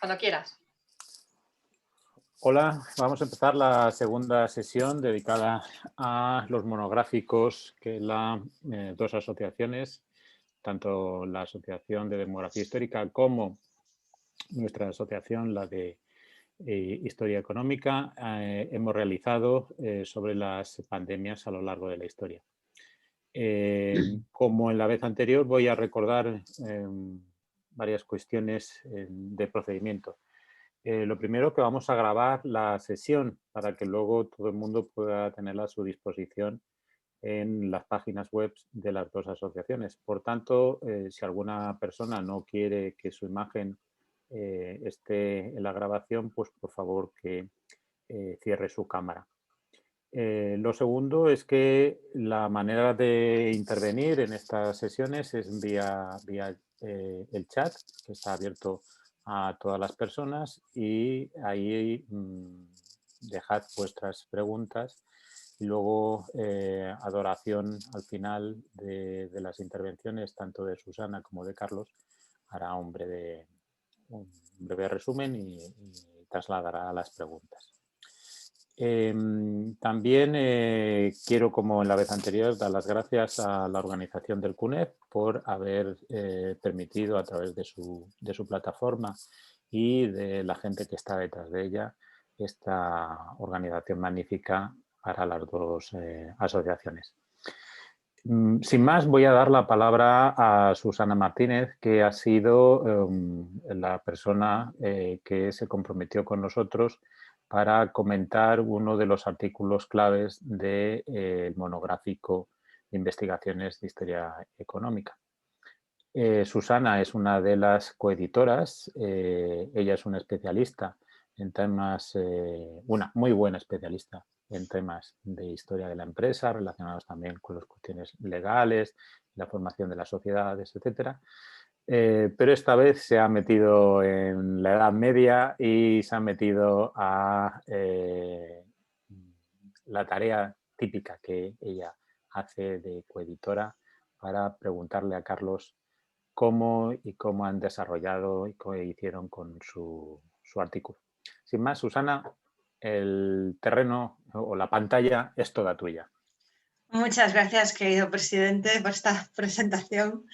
Cuando quieras. Hola, vamos a empezar la segunda sesión dedicada a los monográficos que las dos asociaciones, tanto la Asociación de Demografía Histórica como nuestra asociación, la de Historia Económica, hemos realizado sobre las pandemias a lo largo de la historia. Como en la vez anterior, voy a recordar varias cuestiones de procedimiento. Lo primero, que vamos a grabar la sesión para que luego todo el mundo pueda tenerla a su disposición en las páginas web de las dos asociaciones. Por tanto, si alguna persona no quiere que su imagen esté en la grabación, pues por favor que cierre su cámara. Lo segundo es que la manera de intervenir en estas sesiones es vía el chat, que está abierto a todas las personas, y ahí dejad vuestras preguntas y luego Adoración al final de las intervenciones tanto de Susana como de Carlos hará un breve resumen y trasladará las preguntas. También quiero, como en la vez anterior, dar las gracias a la organización del CUNEF por haber permitido a través de su plataforma y de la gente que está detrás de ella esta organización magnífica para las dos asociaciones. Sin más, voy a dar la palabra a Susana Martínez, que ha sido la persona que se comprometió con nosotros para comentar uno de los artículos claves del monográfico de investigaciones de historia económica. Susana es una de las coeditoras, ella es una especialista en temas, una muy buena especialista en temas de historia de la empresa, relacionados también con las cuestiones legales, la formación de las sociedades, etcétera. Pero esta vez se ha metido en la Edad Media y se ha metido a la tarea típica que ella hace de coeditora para preguntarle a Carlos cómo han desarrollado y cómo hicieron con su artículo. Sin más, Susana, el terreno o la pantalla es toda tuya. Muchas gracias, querido presidente, por esta presentación.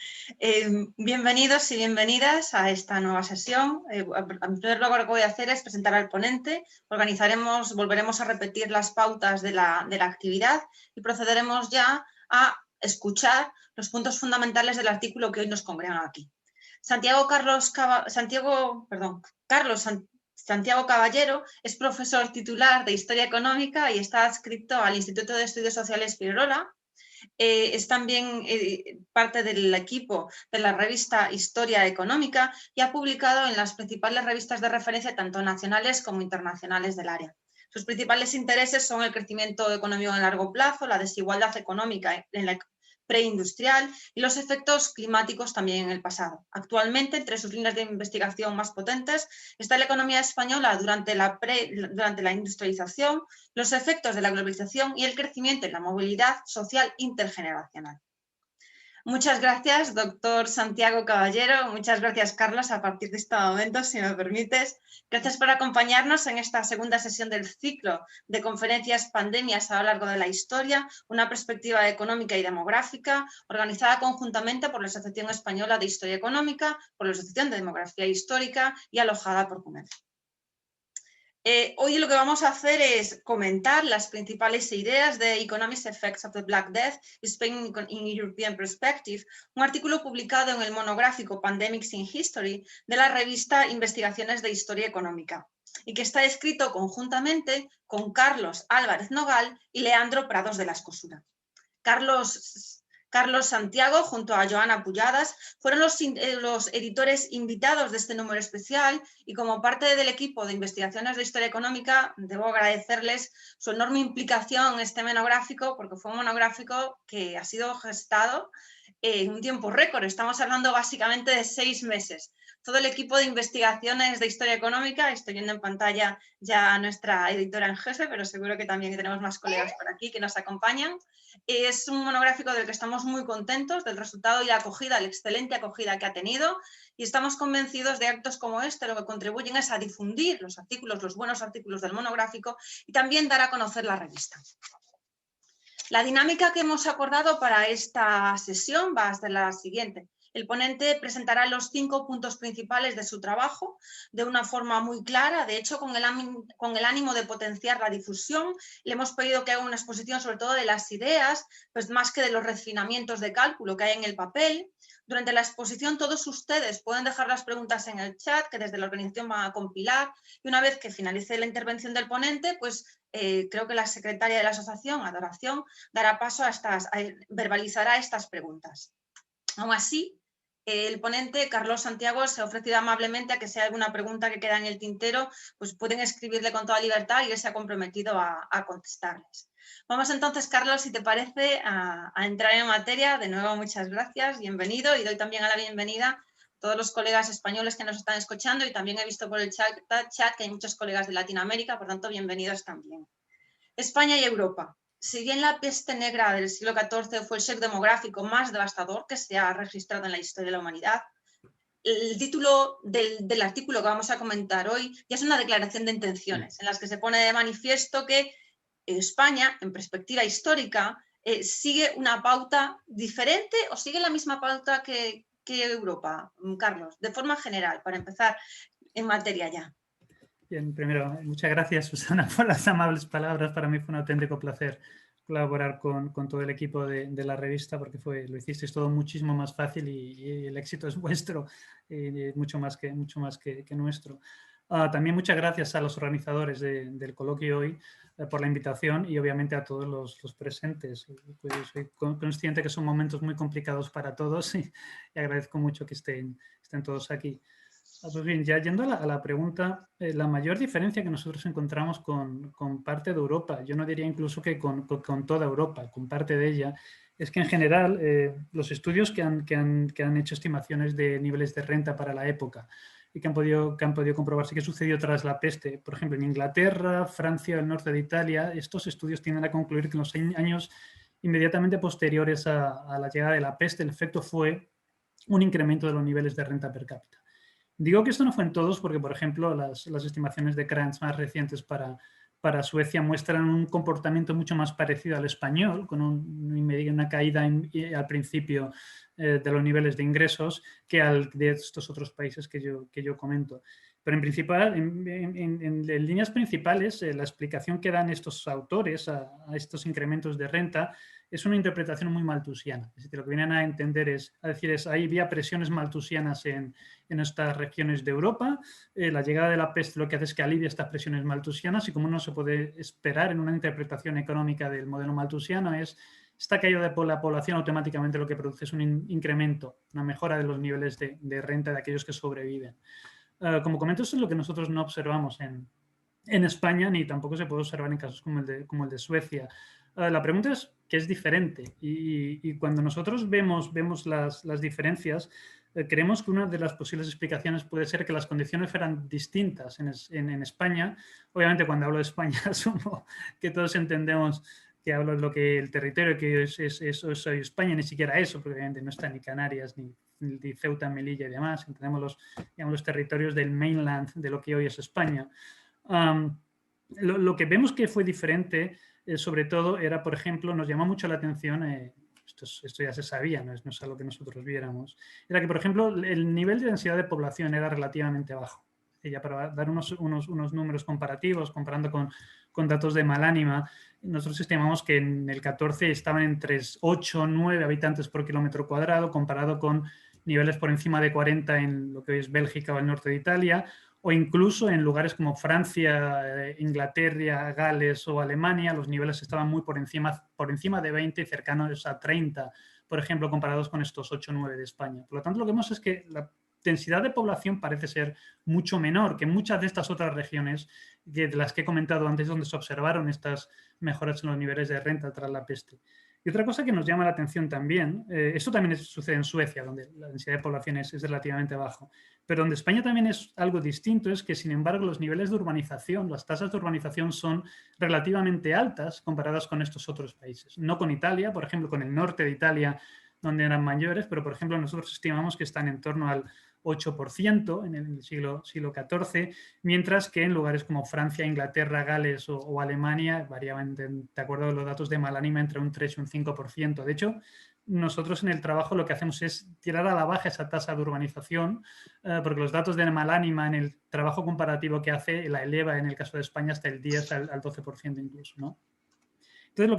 Bienvenidos y bienvenidas a esta nueva sesión. En primer lugar, lo que voy a hacer es presentar al ponente. Volveremos a repetir las pautas de la actividad y procederemos ya a escuchar los puntos fundamentales del artículo que hoy nos congregan aquí. Carlos Santiago Caballero es profesor titular de Historia Económica y está adscrito al Instituto de Estudios Sociales Pirola. Es también parte del equipo de la revista Historia Económica y ha publicado en las principales revistas de referencia tanto nacionales como internacionales del área. Sus principales intereses son el crecimiento económico a largo plazo, la desigualdad económica en la preindustrial y los efectos climáticos también en el pasado. Actualmente, entre sus líneas de investigación más potentes está la economía española durante la industrialización, los efectos de la globalización y el crecimiento en la movilidad social intergeneracional. Muchas gracias, doctor Santiago Caballero. Muchas gracias, Carlos, a partir de este momento, si me permites. Gracias por acompañarnos en esta segunda sesión del ciclo de conferencias Pandemias a lo largo de la historia, una perspectiva económica y demográfica, organizada conjuntamente por la Asociación Española de Historia Económica, por la Asociación de Demografía Histórica y alojada por CUNEF. Hoy lo que vamos a hacer es comentar las principales ideas de Economic Effects of the Black Death, Spain in European Perspective, un artículo publicado en el monográfico Pandemics in History de la revista Investigaciones de Historia Económica, y que está escrito conjuntamente con Carlos Álvarez Nogal y Leandro Prados de la Escosura. Carlos Santiago, junto a Joana Pulladas, fueron los editores invitados de este número especial y como parte del equipo de investigaciones de historia económica, debo agradecerles su enorme implicación en este monográfico, porque fue un monográfico que ha sido gestado en un tiempo récord. Estamos hablando básicamente de 6 meses. Todo el equipo de investigaciones de historia económica, estoy viendo en pantalla ya a nuestra editora en jefe, pero seguro que también tenemos más colegas por aquí que nos acompañan. Es un monográfico del que estamos muy contentos, del resultado y la acogida, la excelente acogida que ha tenido, y estamos convencidos de actos como este lo que contribuyen es a difundir los artículos, los buenos artículos del monográfico, y también dar a conocer la revista. La dinámica que hemos acordado para esta sesión va a ser la siguiente. El ponente presentará los 5 puntos principales de su trabajo de una forma muy clara. De hecho, con el ánimo de potenciar la difusión, le hemos pedido que haga una exposición sobre todo de las ideas, pues más que de los refinamientos de cálculo que hay en el papel. Durante la exposición todos ustedes pueden dejar las preguntas en el chat que desde la organización van a compilar, y una vez que finalice la intervención del ponente, pues creo que la secretaria de la asociación, Adoración, dará paso verbalizará estas preguntas. Aún así, el ponente, Carlos Santiago, se ha ofrecido amablemente a que si hay alguna pregunta que queda en el tintero, pues pueden escribirle con toda libertad y él se ha comprometido a contestarles. Vamos entonces, Carlos, si te parece, a entrar en materia. De nuevo, muchas gracias, bienvenido, y doy también a la bienvenida a todos los colegas españoles que nos están escuchando, y también he visto por el chat que hay muchos colegas de Latinoamérica, por tanto, bienvenidos también. España y Europa. Si bien la peste negra del siglo XIV fue el shock demográfico más devastador que se ha registrado en la historia de la humanidad, el título del artículo que vamos a comentar hoy ya es una declaración de intenciones, en las que se pone de manifiesto que España, en perspectiva histórica, sigue una pauta diferente o sigue la misma pauta que Europa. Carlos, de forma general, para empezar en materia ya. Bien, primero, muchas gracias, Susana, por las amables palabras. Para mí fue un auténtico placer colaborar con todo el equipo de la revista, porque lo hicisteis todo muchísimo más fácil y el éxito es vuestro, mucho más que nuestro. También muchas gracias a los organizadores del coloquio hoy por la invitación, y obviamente a todos los presentes. Pues soy consciente que son momentos muy complicados para todos y agradezco mucho que estén todos aquí. Pues bien, ya yendo a la pregunta, la mayor diferencia que nosotros encontramos con parte de Europa, yo no diría incluso que con toda Europa, con parte de ella, es que en general los estudios que han hecho estimaciones de niveles de renta para la época y que han podido comprobarse qué sucedió tras la peste, por ejemplo en Inglaterra, Francia, el norte de Italia, estos estudios tienden a concluir que en los años inmediatamente posteriores a la llegada de la peste el efecto fue un incremento de los niveles de renta per cápita. Digo que esto no fue en todos porque, por ejemplo, las estimaciones de Krantz más recientes para Suecia muestran un comportamiento mucho más parecido al español, con una caída al principio de los niveles de ingresos que al de estos otros países que yo comento. Pero en principal, en líneas principales, la explicación que dan estos autores a estos incrementos de renta es una interpretación muy malthusiana. Es decir, lo que vienen a entender es ahí había presiones malthusianas en estas regiones de Europa, la llegada de la peste lo que hace es que alivia estas presiones malthusianas, y como no se puede esperar en una interpretación económica del modelo malthusiano, es esta caída de la población automáticamente lo que produce es un incremento, una mejora de los niveles de renta de aquellos que sobreviven. Como comento, eso es lo que nosotros no observamos en España, ni tampoco se puede observar en casos como el de Suecia. La pregunta es qué es diferente, y cuando nosotros vemos las diferencias, creemos que una de las posibles explicaciones puede ser que las condiciones fueran distintas en España. Obviamente, cuando hablo de España asumo que todos entendemos que hablo de lo que el territorio que es España, ni siquiera eso, porque obviamente no está ni Canarias, ni Ceuta, Melilla y demás. Entendemos los territorios del mainland de lo que hoy es España. Lo que vemos que fue diferente, sobre todo, era, por ejemplo, nos llamó mucho la atención, esto ya se sabía, no es algo que nosotros viéramos, era que, por ejemplo, el nivel de densidad de población era relativamente bajo. Ya para dar unos números comparativos, comparando con datos de Malánima, nosotros estimamos que en el 14 estaban entre 8 o 9 habitantes por kilómetro cuadrado, comparado con niveles por encima de 40 en lo que hoy es Bélgica o el norte de Italia, o incluso en lugares como Francia, Inglaterra, Gales o Alemania, los niveles estaban muy por encima de 20 y cercanos a 30, por ejemplo, comparados con estos 8 o 9 de España. Por lo tanto, lo que vemos es que la densidad de población parece ser mucho menor que muchas de estas otras regiones de las que he comentado antes, donde se observaron estas mejoras en los niveles de renta tras la peste. Y otra cosa que nos llama la atención también, esto también sucede en Suecia, donde la densidad de población es relativamente bajo, pero donde España también es algo distinto, es que sin embargo los niveles de urbanización, las tasas de urbanización son relativamente altas comparadas con estos otros países. No con Italia, por ejemplo, con el norte de Italia, donde eran mayores, pero por ejemplo nosotros estimamos que están en torno al 8% en el siglo XIV, mientras que en lugares como Francia, Inglaterra, Gales o Alemania variaban, de acuerdo a los datos de Malánima, entre un 3 y un 5%. De hecho, nosotros en el trabajo lo que hacemos es tirar a la baja esa tasa de urbanización, porque los datos de Malánima en el trabajo comparativo que hace la eleva en el caso de España hasta el 10 al 12% incluso, ¿no? Entonces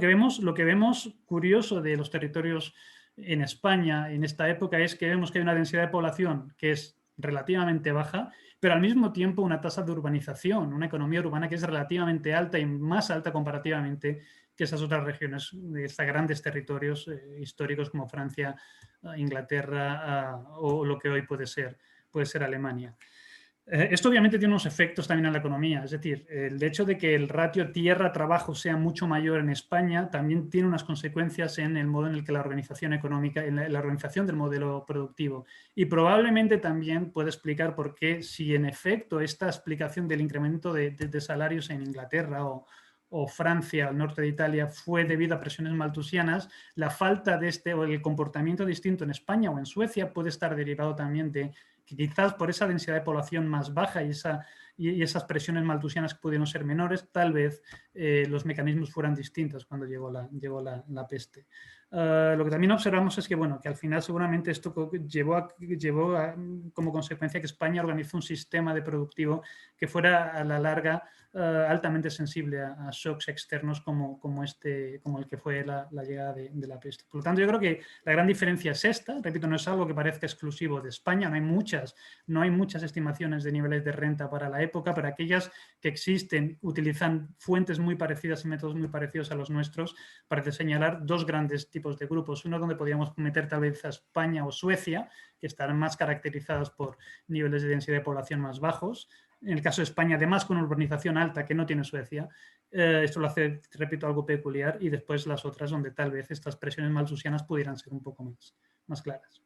lo que vemos curioso de los territorios en España en esta época es que vemos que hay una densidad de población que es relativamente baja, pero al mismo tiempo una tasa de urbanización, una economía urbana que es relativamente alta y más alta comparativamente que esas otras regiones, de estos grandes territorios históricos como Francia, Inglaterra o lo que hoy puede ser Alemania. Esto obviamente tiene unos efectos también en la economía, es decir, el hecho de que el ratio tierra-trabajo sea mucho mayor en España también tiene unas consecuencias en el modo en el que la organización económica, en la organización del modelo productivo, y probablemente también puede explicar por qué, si en efecto esta explicación del incremento de salarios en Inglaterra o Francia, al norte de Italia, fue debido a presiones maltusianas, la falta de o el comportamiento distinto en España o en Suecia puede estar derivado también de que quizás por esa densidad de población más baja y esas presiones maltusianas que pudieron ser menores, tal vez los mecanismos fueran distintos cuando llegó la peste. Lo que también observamos es que, bueno, que al final seguramente esto llevó como consecuencia que España organizó un sistema de productivo que fuera a la larga altamente sensible a shocks externos como el que fue la llegada de la peste. Por lo tanto, yo creo que la gran diferencia es esta. Repito, no es algo que parezca exclusivo de España, no hay muchas estimaciones de niveles de renta para la época, pero aquellas que existen utilizan fuentes muy parecidas y métodos muy parecidos a los nuestros para señalar dos grandes tipos de grupos. Uno donde podríamos meter tal vez a España o Suecia, que estarán más caracterizadas por niveles de densidad de población más bajos. En el caso de España, además con una urbanización alta que no tiene Suecia, esto lo hace, repito, algo peculiar, y después las otras donde tal vez estas presiones maltusianas pudieran ser un poco más claras.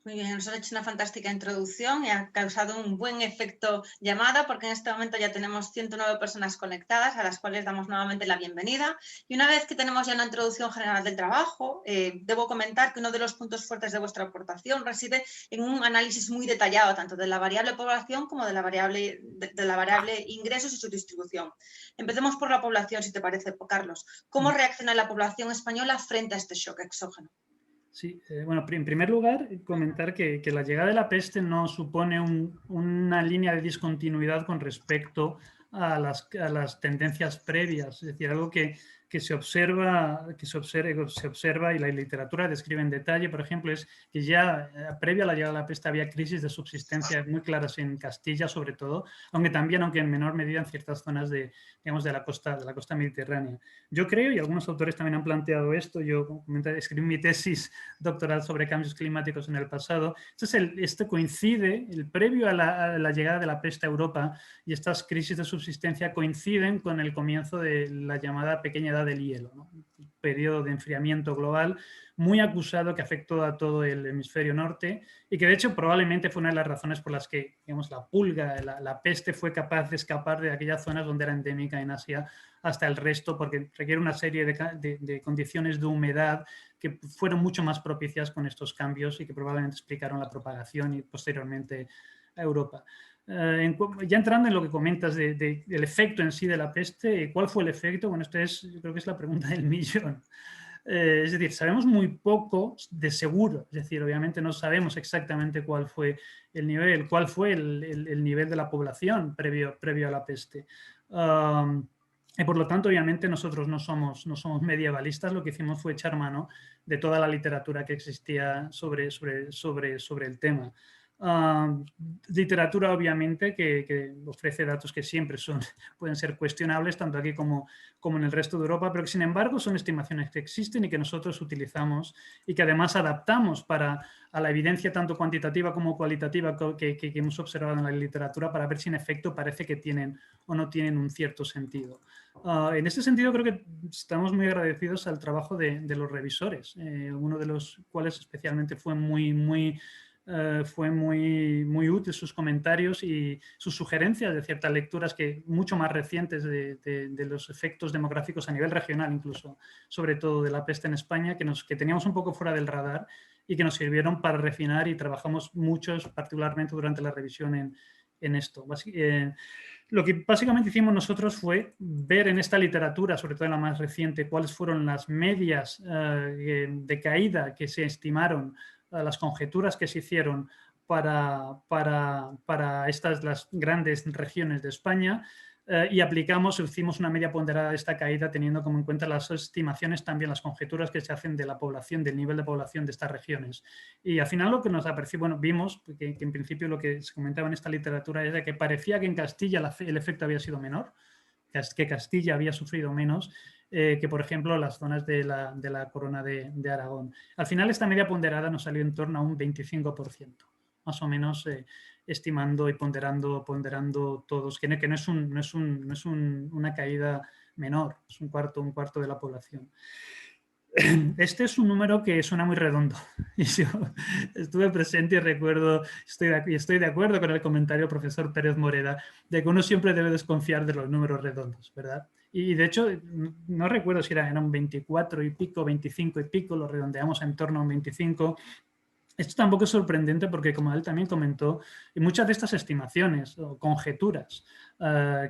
Muy bien, nos han hecho una fantástica introducción y ha causado un buen efecto llamada, porque en este momento ya tenemos 109 personas conectadas a las cuales damos nuevamente la bienvenida. Y una vez que tenemos ya una introducción general del trabajo, debo comentar que uno de los puntos fuertes de vuestra aportación reside en un análisis muy detallado tanto de la variable población como de la variable ingresos y su distribución. Empecemos por la población, si te parece, Carlos. ¿Cómo reacciona la población española frente a este shock exógeno? Sí, bueno, en primer lugar, comentar que la llegada de la peste no supone una línea de discontinuidad con respecto a las tendencias previas, es decir, algo que se observa y la literatura describe en detalle, por ejemplo, es que ya previa a la llegada de la peste había crisis de subsistencia muy claras en Castilla, sobre todo, aunque en menor medida en ciertas zonas de la costa mediterránea. Yo creo, y algunos autores también han planteado esto, yo escribí mi tesis doctoral sobre cambios climáticos en el pasado, esto coincide, el previo a la llegada de la peste a Europa y estas crisis de subsistencia coinciden con el comienzo de la llamada pequeña edad del hielo, ¿no? Un periodo de enfriamiento global muy acusado que afectó a todo el hemisferio norte y que de hecho probablemente fue una de las razones por las que, digamos, la pulga, la peste fue capaz de escapar de aquellas zonas donde era endémica en Asia hasta el resto, porque requiere una serie de condiciones de humedad que fueron mucho más propicias con estos cambios y que probablemente explicaron la propagación y posteriormente a Europa. Ya entrando en lo que comentas del efecto en sí de la peste, ¿cuál fue el efecto? Bueno, yo creo que es la pregunta del millón. Es decir, sabemos muy poco de seguro, es decir, obviamente no sabemos exactamente cuál fue el nivel, el nivel de la población previo a la peste. Y por lo tanto, obviamente, nosotros no somos medievalistas, lo que hicimos fue echar mano de toda la literatura que existía sobre el tema. Literatura, obviamente, que ofrece datos que siempre pueden ser cuestionables, tanto aquí como en el resto de Europa, pero que, sin embargo, son estimaciones que existen y que nosotros utilizamos y que además adaptamos a la evidencia tanto cuantitativa como cualitativa que hemos observado en la literatura para ver si, en efecto, parece que tienen o no tienen un cierto sentido. En ese sentido, creo que estamos muy agradecidos al trabajo de los revisores, uno de los cuales especialmente fue muy útil sus comentarios y sus sugerencias de ciertas lecturas que mucho más recientes de los efectos demográficos a nivel regional, incluso, sobre todo de la peste en España, que teníamos un poco fuera del radar y que nos sirvieron para refinar, y trabajamos muchos, particularmente durante la revisión en esto. Lo que básicamente hicimos nosotros fue ver en esta literatura, sobre todo en la más reciente, cuáles fueron las medias de caída que se estimaron, las conjeturas que se hicieron para las grandes regiones de España, y hicimos una media ponderada de esta caída teniendo como en cuenta las estimaciones, también las conjeturas que se hacen de la población, del nivel de población de estas regiones. Y al final lo que nos apareció, vimos que en principio lo que se comentaba en esta literatura era que parecía que en Castilla el efecto había sido menor, que Castilla había sufrido menos que, por ejemplo, las zonas de la corona de Aragón. Al final esta media ponderada nos salió en torno a un 25%, más o menos, estimando y ponderando todos, que no es una caída menor, es un cuarto de la población. Este es un número que suena muy redondo. Y yo estuve presente y recuerdo, estoy de acuerdo con el comentario del profesor Pérez Moreda, de que uno siempre debe desconfiar de los números redondos, ¿verdad? Y de hecho, no recuerdo si era un 24 y pico, 25 y pico, lo redondeamos en torno a un 25. Esto tampoco es sorprendente porque, como él también comentó, muchas de estas estimaciones o conjeturas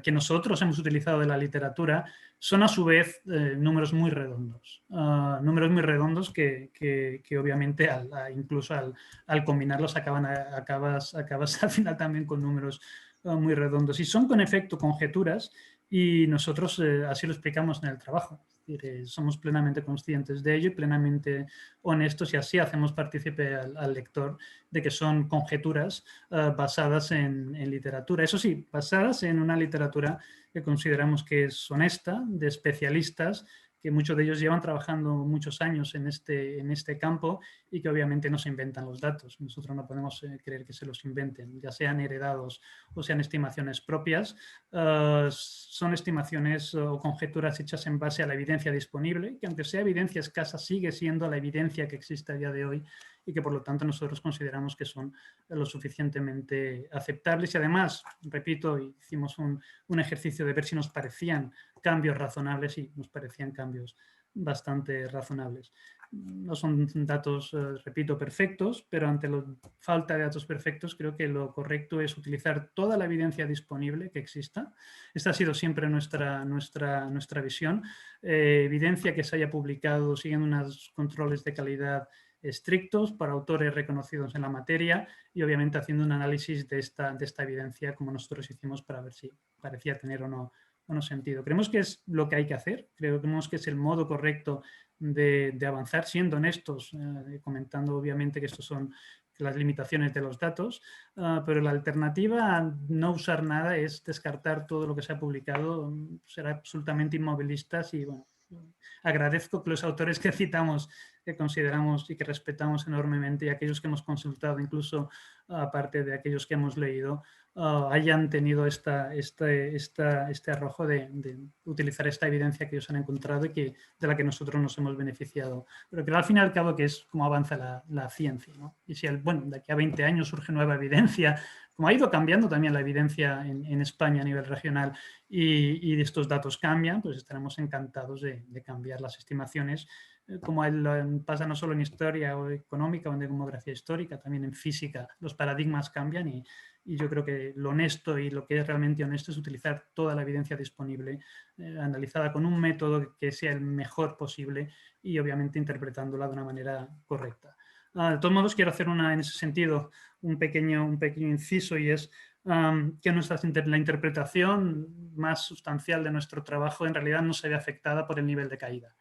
que nosotros hemos utilizado de la literatura son a su vez números muy redondos. Números muy redondos que obviamente incluso al combinarlos acabas al final también con números muy redondos. Y son con efecto conjeturas, y nosotros así lo explicamos en el trabajo. Es decir, somos plenamente conscientes de ello y plenamente honestos, y así hacemos partícipe al lector de que son conjeturas basadas en literatura. Eso sí, basadas en una literatura que consideramos que es honesta, de especialistas, que muchos de ellos llevan trabajando muchos años en este campo y que obviamente no se inventan los datos. Nosotros no podemos creer que se los inventen, ya sean heredados o sean estimaciones propias. Son estimaciones o conjeturas hechas en base a la evidencia disponible, que aunque sea evidencia escasa, sigue siendo la evidencia que existe a día de hoy, y que por lo tanto nosotros consideramos que son lo suficientemente aceptables. Y además, repito, hicimos un ejercicio de ver si nos parecían cambios razonables, y nos parecían cambios bastante razonables. No son datos, repito, perfectos, pero ante la falta de datos perfectos creo que lo correcto es utilizar toda la evidencia disponible que exista. Esta ha sido siempre nuestra visión. Evidencia que se haya publicado siguiendo unos controles de calidad estrictos para autores reconocidos en la materia, y obviamente haciendo un análisis de esta evidencia como nosotros hicimos para ver si parecía tener o no sentido. Creemos que es lo que hay que hacer, creemos que es el modo correcto de avanzar, siendo honestos, comentando obviamente que estos son las limitaciones de los datos, pero la alternativa a no usar nada es descartar todo lo que se ha publicado, ser absolutamente inmovilistas. Y bueno, agradezco que los autores que citamos, que consideramos y que respetamos enormemente, y aquellos que hemos consultado, incluso aparte de aquellos que hemos leído, hayan tenido este arrojo de utilizar esta evidencia que ellos han encontrado y de la que nosotros nos hemos beneficiado. Pero que al fin y al cabo que es como avanza la ciencia, ¿no? Y si de aquí a 20 años surge nueva evidencia, como ha ido cambiando también la evidencia en España a nivel regional, y estos datos cambian, pues estaremos encantados de cambiar las estimaciones, como pasa no solo en historia o económica o en demografía histórica, también en física los paradigmas cambian, y yo creo que lo honesto y lo que es realmente honesto es utilizar toda la evidencia disponible, analizada con un método que sea el mejor posible y obviamente interpretándola de una manera correcta. De todos modos, quiero hacer en ese sentido un pequeño inciso, y es que la interpretación más sustancial de nuestro trabajo en realidad no se ve afectada por el nivel de caída.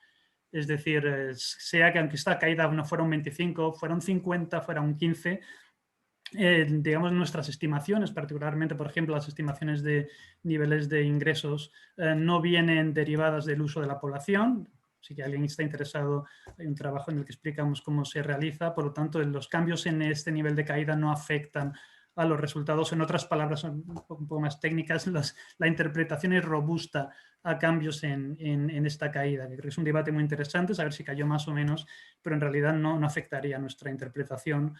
Es decir, sea que aunque esta caída no fuera un 25, fuera un 50, fuera un 15, digamos, nuestras estimaciones, particularmente, por ejemplo, las estimaciones de niveles de ingresos, no vienen derivadas del uso de la población. Si alguien está interesado, hay un trabajo en el que explicamos cómo se realiza. Por lo tanto, los cambios en este nivel de caída no afectan a los resultados. En otras palabras, son un poco más técnicas, la interpretación es robusta a cambios en esta caída. Que creo que es un debate muy interesante, saber si cayó más o menos, pero en realidad no afectaría nuestra interpretación,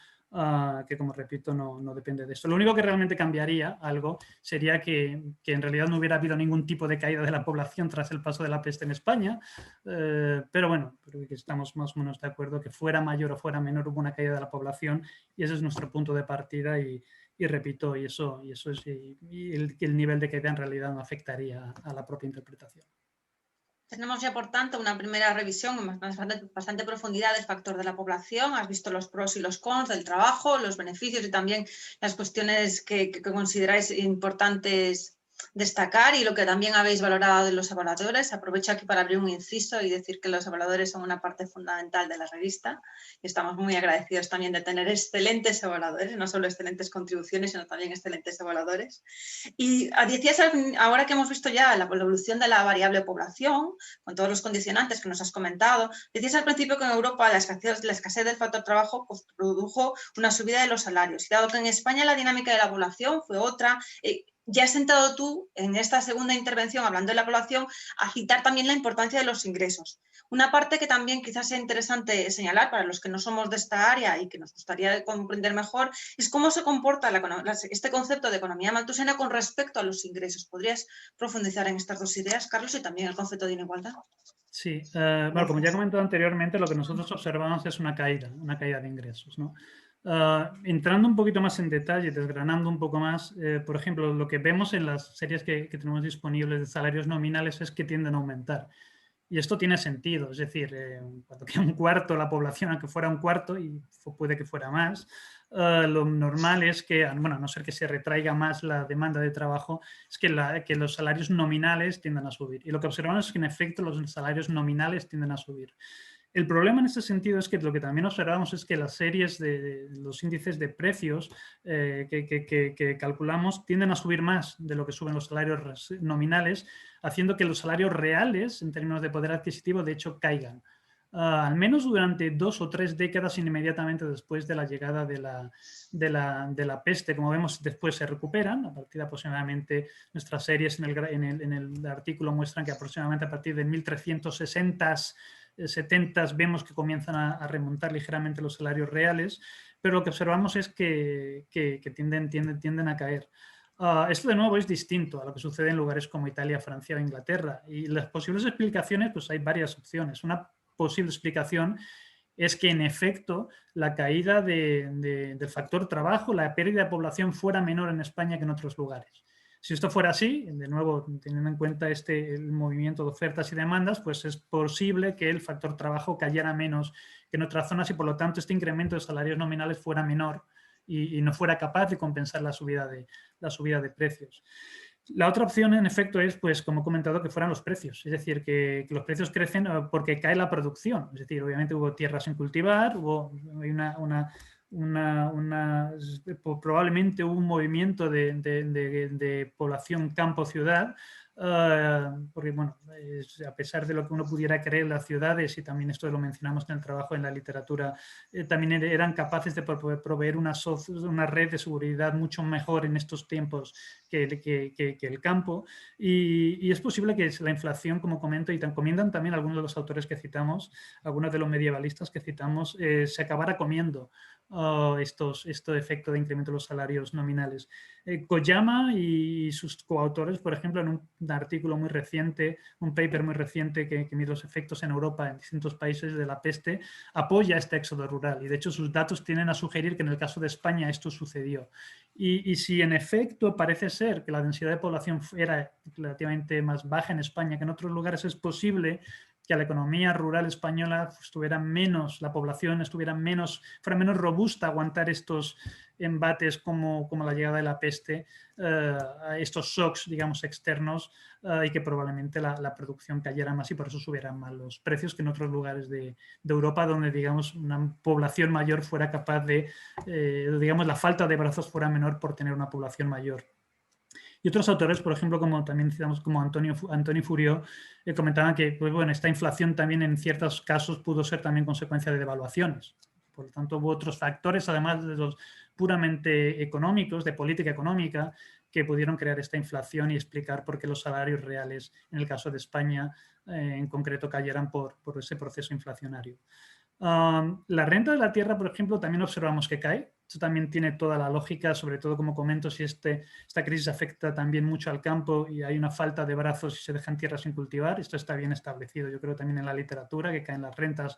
que, como repito, no depende de esto. Lo único que realmente cambiaría algo sería que en realidad no hubiera habido ningún tipo de caída de la población tras el paso de la peste en España, pero bueno, creo que estamos más o menos de acuerdo que fuera mayor o fuera menor hubo una caída de la población y ese es nuestro punto de partida y repito, y eso es, el nivel de caída en realidad no afectaría a la propia interpretación. Tenemos ya, por tanto, una primera revisión en bastante profundidad del factor de la población. Has visto los pros y los cons del trabajo, los beneficios y también las cuestiones que consideráis importantes destacar y lo que también habéis valorado de los evaluadores. Aprovecho aquí para abrir un inciso y decir que los evaluadores son una parte fundamental de la revista y estamos muy agradecidos también de tener excelentes evaluadores, no solo excelentes contribuciones, sino también excelentes evaluadores. Y decías, ahora que hemos visto ya la evolución de la variable población, con todos los condicionantes que nos has comentado, decías al principio que en Europa la escasez del factor trabajo pues, produjo una subida de los salarios. Y dado que en España la dinámica de la población fue otra, ya has entrado tú en esta segunda intervención, hablando de la población, a citar también la importancia de los ingresos. Una parte que también quizás sea interesante señalar para los que no somos de esta área y que nos gustaría comprender mejor es cómo se comporta este concepto de economía maltusena con respecto a los ingresos. ¿Podrías profundizar en estas dos ideas, Carlos, y también el concepto de inigualdad? Sí, bueno, como ya he comentado anteriormente, lo que nosotros observamos es una caída de ingresos, ¿no? Entrando un poquito más en detalle, desgranando un poco más, por ejemplo, lo que vemos en las series que tenemos disponibles de salarios nominales es que tienden a aumentar. Y esto tiene sentido, es decir, cuando queda un cuarto de la población, aunque fuera un cuarto, y puede que fuera más, lo normal es que, bueno, a no ser que se retraiga más la demanda de trabajo, es que los salarios nominales tiendan a subir. Y lo que observamos es que, en efecto, los salarios nominales tienden a subir. El problema en ese sentido es que lo que también observamos es que las series de los índices de precios que calculamos tienden a subir más de lo que suben los salarios nominales, haciendo que los salarios reales, en términos de poder adquisitivo, de hecho, caigan. Al menos durante 2 o 3 décadas inmediatamente después de la llegada de la peste. Como vemos, después se recuperan. A partir de aproximadamente, nuestras series en el artículo muestran que aproximadamente a partir de 1360 70 vemos que comienzan a remontar ligeramente los salarios reales, pero lo que observamos es que tienden a caer. Esto de nuevo es distinto a lo que sucede en lugares como Italia, Francia o Inglaterra, y las posibles explicaciones, pues hay varias opciones. Una posible explicación es que, en efecto, la caída del factor trabajo, la pérdida de población fuera menor en España que en otros lugares. Si esto fuera así, de nuevo, teniendo en cuenta el movimiento de ofertas y demandas, pues es posible que el factor trabajo cayera menos que en otras zonas y, por lo tanto, este incremento de salarios nominales fuera menor y no fuera capaz de compensar la subida de precios. La otra opción, en efecto, es, pues, como he comentado, que fueran los precios. Es decir, que los precios crecen porque cae la producción. Es decir, obviamente hubo tierras sin cultivar, probablemente hubo un movimiento de población campo-ciudad, porque, bueno, a pesar de lo que uno pudiera creer, las ciudades, y también esto lo mencionamos en el trabajo, en la literatura, también eran capaces de proveer una red de seguridad mucho mejor en estos tiempos que el campo, y es posible que la inflación, como comento, y comentan también algunos de los autores que citamos, algunos de los medievalistas que citamos, se acabara comiendo este efecto de incremento de los salarios nominales. Koyama y sus coautores, por ejemplo, en un artículo muy reciente, un paper muy reciente que mide los efectos en Europa, en distintos países de la peste, apoya este éxodo rural, y de hecho sus datos tienden a sugerir que en el caso de España esto sucedió. Y si en efecto parece ser que la densidad de población era relativamente más baja en España que en otros lugares, es posible que a la economía rural española estuviera menos, la población fuera menos robusta a aguantar estos embates como la llegada de la peste, estos shocks, digamos, externos, y que probablemente la producción cayera más y por eso subieran más los precios que en otros lugares de Europa, donde, digamos, una población mayor fuera capaz de, digamos, la falta de brazos fuera menor por tener una población mayor. Y otros autores, por ejemplo, como también citamos como Antonio Furió, comentaban que, pues, bueno, esta inflación también en ciertos casos pudo ser también consecuencia de devaluaciones. Por lo tanto, hubo otros factores, además de los puramente económicos, de política económica, que pudieron crear esta inflación y explicar por qué los salarios reales, en el caso de España, en concreto, cayeran por ese proceso inflacionario. La renta de la tierra, por ejemplo, también observamos que cae. Esto también tiene toda la lógica, sobre todo, como comento, si esta crisis afecta también mucho al campo y hay una falta de brazos y se dejan tierras sin cultivar. Esto está bien establecido, yo creo, también en la literatura, que caen las rentas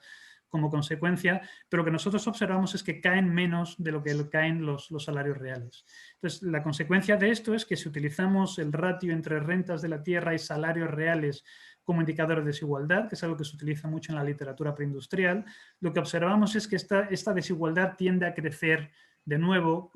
como consecuencia, pero lo que nosotros observamos es que caen menos de lo que caen los salarios reales. Entonces, la consecuencia de esto es que si utilizamos el ratio entre rentas de la tierra y salarios reales como indicador de desigualdad, que es algo que se utiliza mucho en la literatura preindustrial, lo que observamos es que esta desigualdad tiende a crecer de nuevo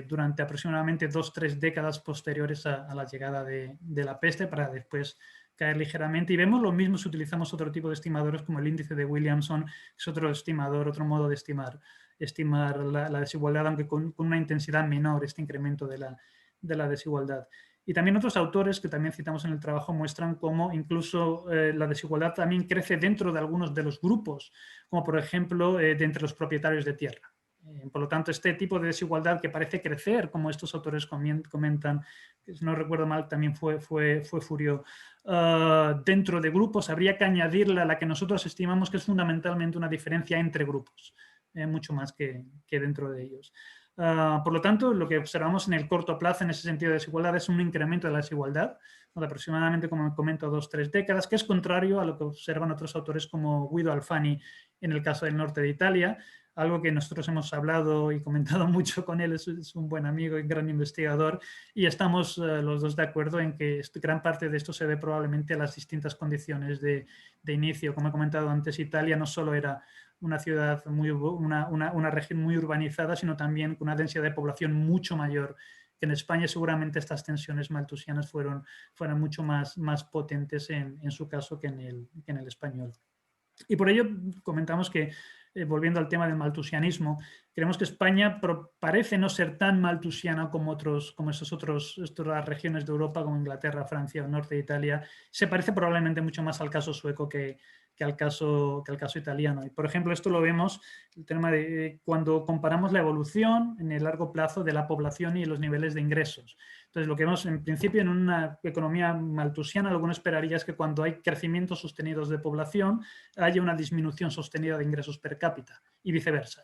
durante aproximadamente 2 o 3 décadas posteriores a la llegada de la peste, para después caer ligeramente. Y vemos lo mismo si utilizamos otro tipo de estimadores como el índice de Williamson, que es otro estimador, otro modo de estimar la desigualdad, aunque con una intensidad menor, este incremento de la desigualdad. Y también otros autores que también citamos en el trabajo muestran cómo incluso la desigualdad también crece dentro de algunos de los grupos, como por ejemplo de entre los propietarios de tierra. Por lo tanto, este tipo de desigualdad que parece crecer, como estos autores comentan, que si no recuerdo mal también fue Furió, dentro de grupos, habría que añadirle a la que nosotros estimamos que es fundamentalmente una diferencia entre grupos, mucho más que dentro de ellos. Por lo tanto, lo que observamos en el corto plazo en ese sentido de desigualdad es un incremento de la desigualdad de aproximadamente, como comento, 2 o 3 décadas, que es contrario a lo que observan otros autores como Guido Alfani en el caso del norte de Italia, algo que nosotros hemos hablado y comentado mucho con él. Es un buen amigo y gran investigador, y estamos los dos de acuerdo en que gran parte de esto se debe probablemente a las distintas condiciones de inicio. Como he comentado antes, Italia no solo era una ciudad, una región muy urbanizada, sino también con una densidad de población mucho mayor que en España. Seguramente estas tensiones malthusianas fueron mucho más potentes en su caso que en el español. Y por ello comentamos que, volviendo al tema del malthusianismo, creemos que España parece no ser tan malthusiana como estas otras regiones de Europa, como Inglaterra, Francia o norte de Italia. Se parece probablemente mucho más al caso sueco que al caso italiano. Y, por ejemplo, esto lo vemos el tema de cuando comparamos la evolución en el largo plazo de la población y los niveles de ingresos. Entonces, lo que vemos en principio en una economía malthusiana, lo que uno esperaría es que cuando hay crecimientos sostenidos de población haya una disminución sostenida de ingresos per cápita y viceversa.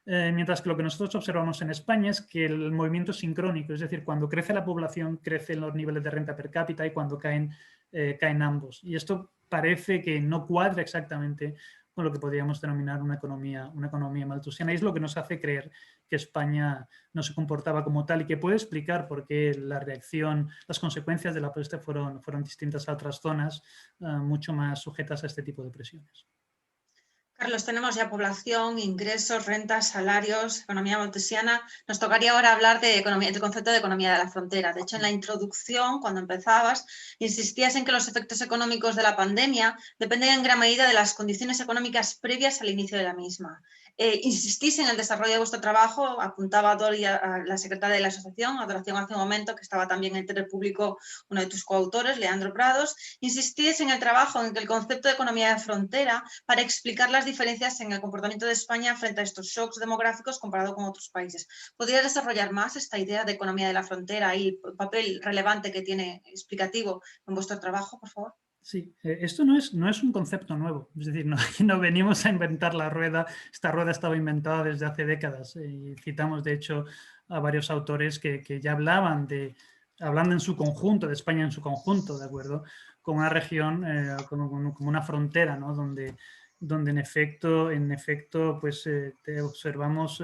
Mientras que lo que nosotros observamos en España es que el movimiento es sincrónico, es decir, cuando crece la población crecen los niveles de renta per cápita y cuando caen ambos. Y esto parece que no cuadra exactamente con lo que podríamos denominar una economía malthusiana, y es lo que nos hace creer que España no se comportaba como tal, y que puede explicar por qué las consecuencias de la peste fueron distintas a otras zonas mucho más sujetas a este tipo de presiones. Carlos, tenemos ya población, ingresos, rentas, salarios, economía malthusiana. Nos tocaría ahora hablar del concepto de economía de la frontera. De hecho, en la introducción, cuando empezabas, insistías en que los efectos económicos de la pandemia dependen en gran medida de las condiciones económicas previas al inicio de la misma. Insistís en el desarrollo de vuestro trabajo, apuntaba a Dori, a la secretaria de la asociación, Adoración, hace un momento, que estaba también entre el público uno de tus coautores, Leandro Prados. Insistís en el trabajo en que el concepto de economía de frontera para explicar las diferencias en el comportamiento de España frente a estos shocks demográficos comparado con otros países. ¿Podrías desarrollar más esta idea de economía de la frontera y el papel relevante que tiene explicativo en vuestro trabajo, por favor? Sí, esto no es un concepto nuevo, es decir, no venimos a inventar la rueda. Esta rueda estaba inventada desde hace décadas, y citamos de hecho a varios autores que ya hablando en su conjunto, de España en su conjunto, ¿de acuerdo? Con una región, como una frontera, ¿no? donde en efecto pues, observamos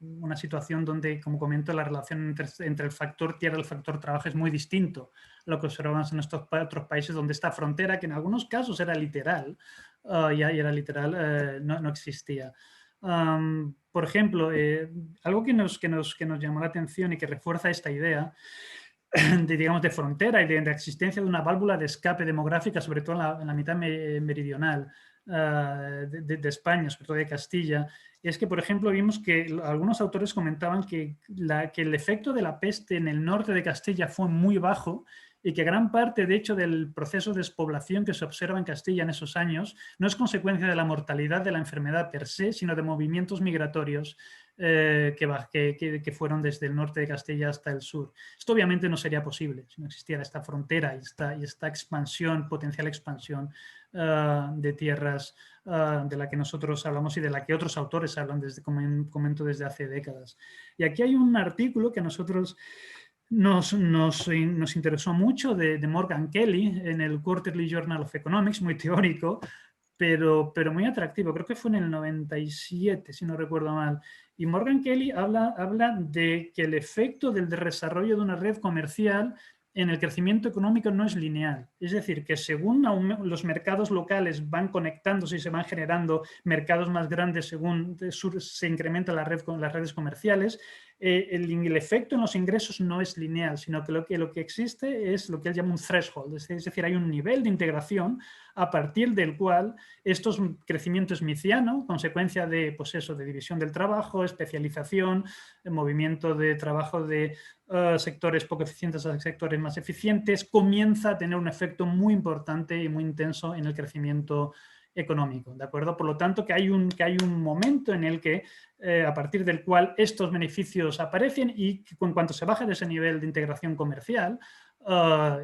una situación donde, como comento, la relación entre el factor tierra y el factor trabajo es muy distinto a lo que observamos en estos otros países, donde esta frontera, que en algunos casos era literal, no existía. Por ejemplo, algo que nos llamó la atención y que refuerza esta idea de frontera y de existencia de una válvula de escape demográfica, sobre todo en la mitad meridional de España, sobre todo de Castilla, es que, por ejemplo, vimos que algunos autores comentaban que el efecto de la peste en el norte de Castilla fue muy bajo y que gran parte, de hecho, del proceso de despoblación que se observa en Castilla en esos años no es consecuencia de la mortalidad de la enfermedad per se, sino de movimientos migratorios que fueron desde el norte de Castilla hasta el sur. Esto obviamente no sería posible si no existiera esta frontera y esta expansión, potencial expansión de tierras de la que nosotros hablamos y de la que otros autores hablan, como comento, desde hace décadas. Y aquí hay un artículo que a nosotros nos interesó mucho de Morgan Kelly en el Quarterly Journal of Economics, muy teórico, pero muy atractivo. Creo que fue en el 97, si no recuerdo mal. Y Morgan Kelly habla de que el efecto del desarrollo de una red comercial en el crecimiento económico no es lineal. Es decir, que según los mercados locales van conectándose y se van generando mercados más grandes según se incrementa la red con las redes comerciales, el efecto en los ingresos no es lineal, sino que lo que existe es lo que él llama un threshold, es decir, hay un nivel de integración a partir del cual estos crecimiento smithsiano, consecuencia de, pues eso, de división del trabajo, especialización, movimiento de trabajo de sectores poco eficientes a sectores más eficientes, comienza a tener un efecto muy importante y muy intenso en el crecimiento económico, ¿de acuerdo? Por lo tanto, que hay un momento en el que, a partir del cual estos beneficios aparecen y en cuanto se baja de ese nivel de integración comercial,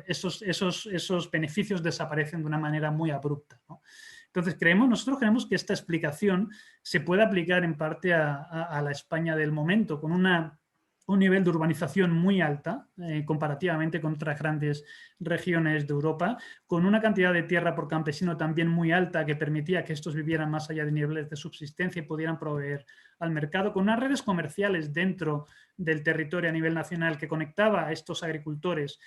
esos beneficios desaparecen de una manera muy abrupta, ¿no? Entonces, nosotros creemos que esta explicación se puede aplicar en parte a la España del momento, con un nivel de urbanización muy alta, comparativamente con otras grandes regiones de Europa, con una cantidad de tierra por campesino también muy alta que permitía que estos vivieran más allá de niveles de subsistencia y pudieran proveer al mercado, con unas redes comerciales dentro del territorio a nivel nacional que conectaba a estos agricultores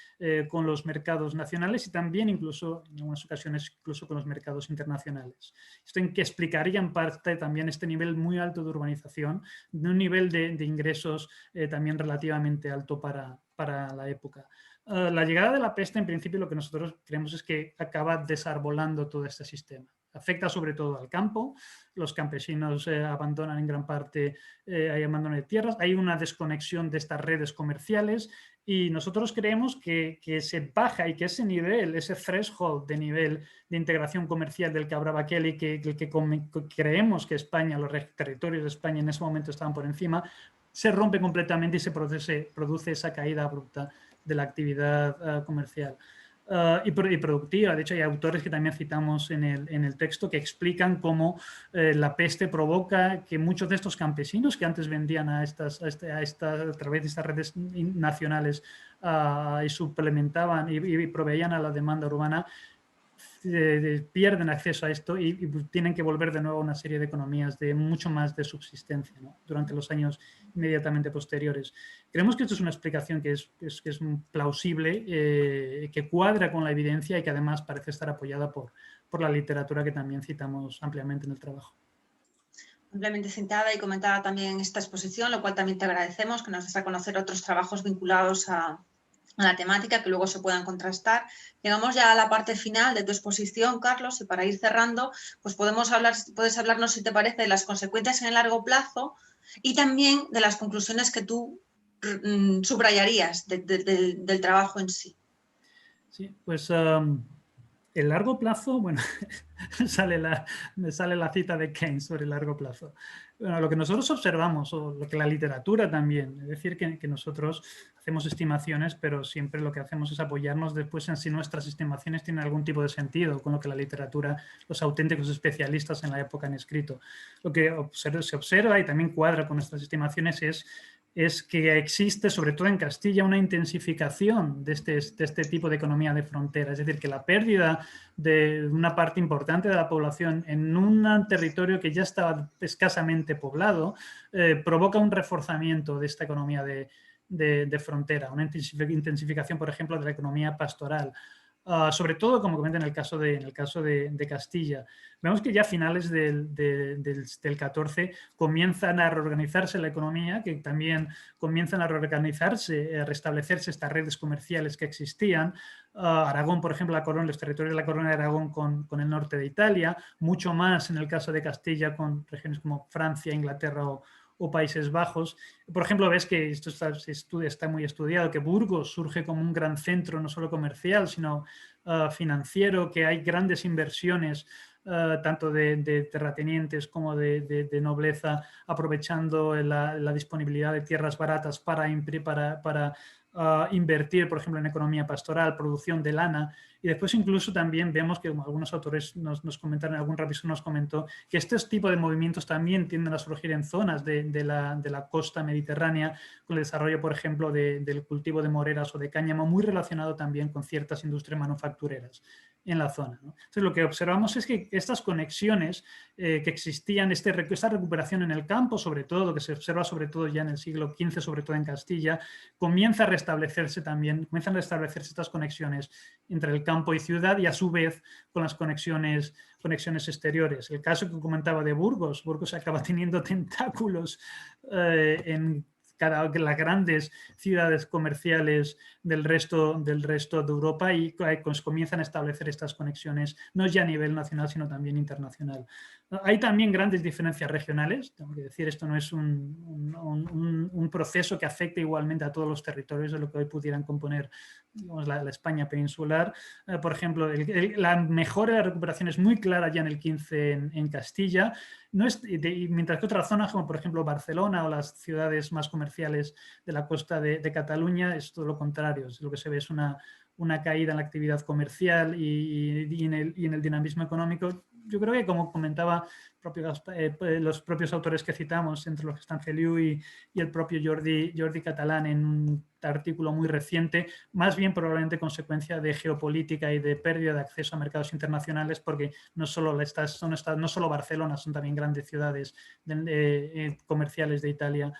con los mercados nacionales y también incluso, en algunas ocasiones, incluso con los mercados internacionales. Esto en que explicaría en parte también este nivel muy alto de urbanización, de un nivel de ingresos también relativamente alto para la época. La llegada de la peste, en principio, lo que nosotros creemos es que acaba desarbolando todo este sistema. Afecta sobre todo al campo, los campesinos abandonan en gran parte, hay abandono de tierras, hay una desconexión de estas redes comerciales y nosotros creemos que se baja y que ese nivel, ese threshold de nivel de integración comercial del que hablaba Kelly, que creemos que España, los territorios de España en ese momento estaban por encima, se rompe completamente y se produce esa caída abrupta de la actividad comercial. Y productiva. De hecho, hay autores que también citamos en el texto que explican cómo la peste provoca que muchos de estos campesinos que antes vendían a través de estas redes nacionales y suplementaban y proveían a la demanda urbana, pierden acceso a esto y tienen que volver de nuevo a una serie de economías de mucho más de subsistencia, ¿no? Durante los años inmediatamente posteriores. Creemos que esto es una explicación que es plausible, que cuadra con la evidencia y que además parece estar apoyada por la literatura que también citamos ampliamente en el trabajo. Ampliamente citada y comentada también en esta exposición, lo cual también te agradecemos, que nos des a conocer otros trabajos vinculados a la temática que luego se puedan contrastar. Llegamos ya a la parte final de tu exposición, Carlos, y para ir cerrando, pues puedes hablarnos, si te parece, de las consecuencias en el largo plazo y también de las conclusiones que tú subrayarías del trabajo en sí. Sí, pues el largo plazo, bueno, me sale la cita de Keynes sobre el largo plazo. Bueno, lo que nosotros observamos, o lo que la literatura también, es decir, que nosotros hacemos estimaciones, pero siempre lo que hacemos es apoyarnos después en si nuestras estimaciones tienen algún tipo de sentido con lo que la literatura, los auténticos especialistas en la época han escrito. Lo que se observa y también cuadra con nuestras estimaciones es que existe, sobre todo en Castilla, una intensificación de este tipo de economía de frontera. Es decir, que la pérdida de una parte importante de la población en un territorio que ya estaba escasamente poblado provoca un reforzamiento de esta economía de frontera, una intensificación, por ejemplo, de la economía pastoral. Sobre todo, como comenta en el caso de Castilla. Vemos que ya a finales del 14 comienzan a reorganizarse la economía, que también comienzan a reorganizarse, a restablecerse estas redes comerciales que existían. Aragón, por ejemplo, los territorios de la corona de Aragón con el norte de Italia, mucho más en el caso de Castilla con regiones como Francia, Inglaterra o Países Bajos. Por ejemplo, ves que esto está muy estudiado, que Burgos surge como un gran centro no solo comercial, sino financiero, que hay grandes inversiones tanto de terratenientes como de nobleza, aprovechando la disponibilidad de tierras baratas para invertir, por ejemplo, en economía pastoral, producción de lana. Y después incluso también vemos que, como algunos autores nos comentaron, algún revisor nos comentó, que estos tipos de movimientos también tienden a surgir en zonas de la costa mediterránea, con el desarrollo, por ejemplo, del cultivo de moreras o de cáñamo, muy relacionado también con ciertas industrias manufactureras en la zona, ¿no? Entonces, lo que observamos es que estas conexiones que existían, esta recuperación en el campo, sobre todo, que se observa sobre todo ya en el siglo XV, sobre todo en Castilla, comienzan a restablecerse estas conexiones entre el campo y ciudad y a su vez con las conexiones exteriores. El caso que comentaba de Burgos acaba teniendo tentáculos en las grandes ciudades comerciales del resto de Europa y comienzan a establecer estas conexiones, no ya a nivel nacional, sino también internacional. Hay también grandes diferencias regionales, tengo que decir, esto no es un proceso que afecte igualmente a todos los territorios de lo que hoy pudieran componer, digamos, la España peninsular. Por ejemplo, la mejora de la recuperación es muy clara ya en el 15 en Castilla, mientras que otras zonas, como por ejemplo Barcelona o las ciudades más comerciales de la costa de Cataluña, es todo lo contrario. Lo que se ve es una caída en la actividad comercial y en el dinamismo económico. Yo creo que, como comentaba los propios autores que citamos, entre los que están Feliu y el propio Jordi Catalán en un artículo muy reciente, más bien probablemente consecuencia de geopolítica y de pérdida de acceso a mercados internacionales, porque no solo Barcelona, son también grandes ciudades comerciales de Italia,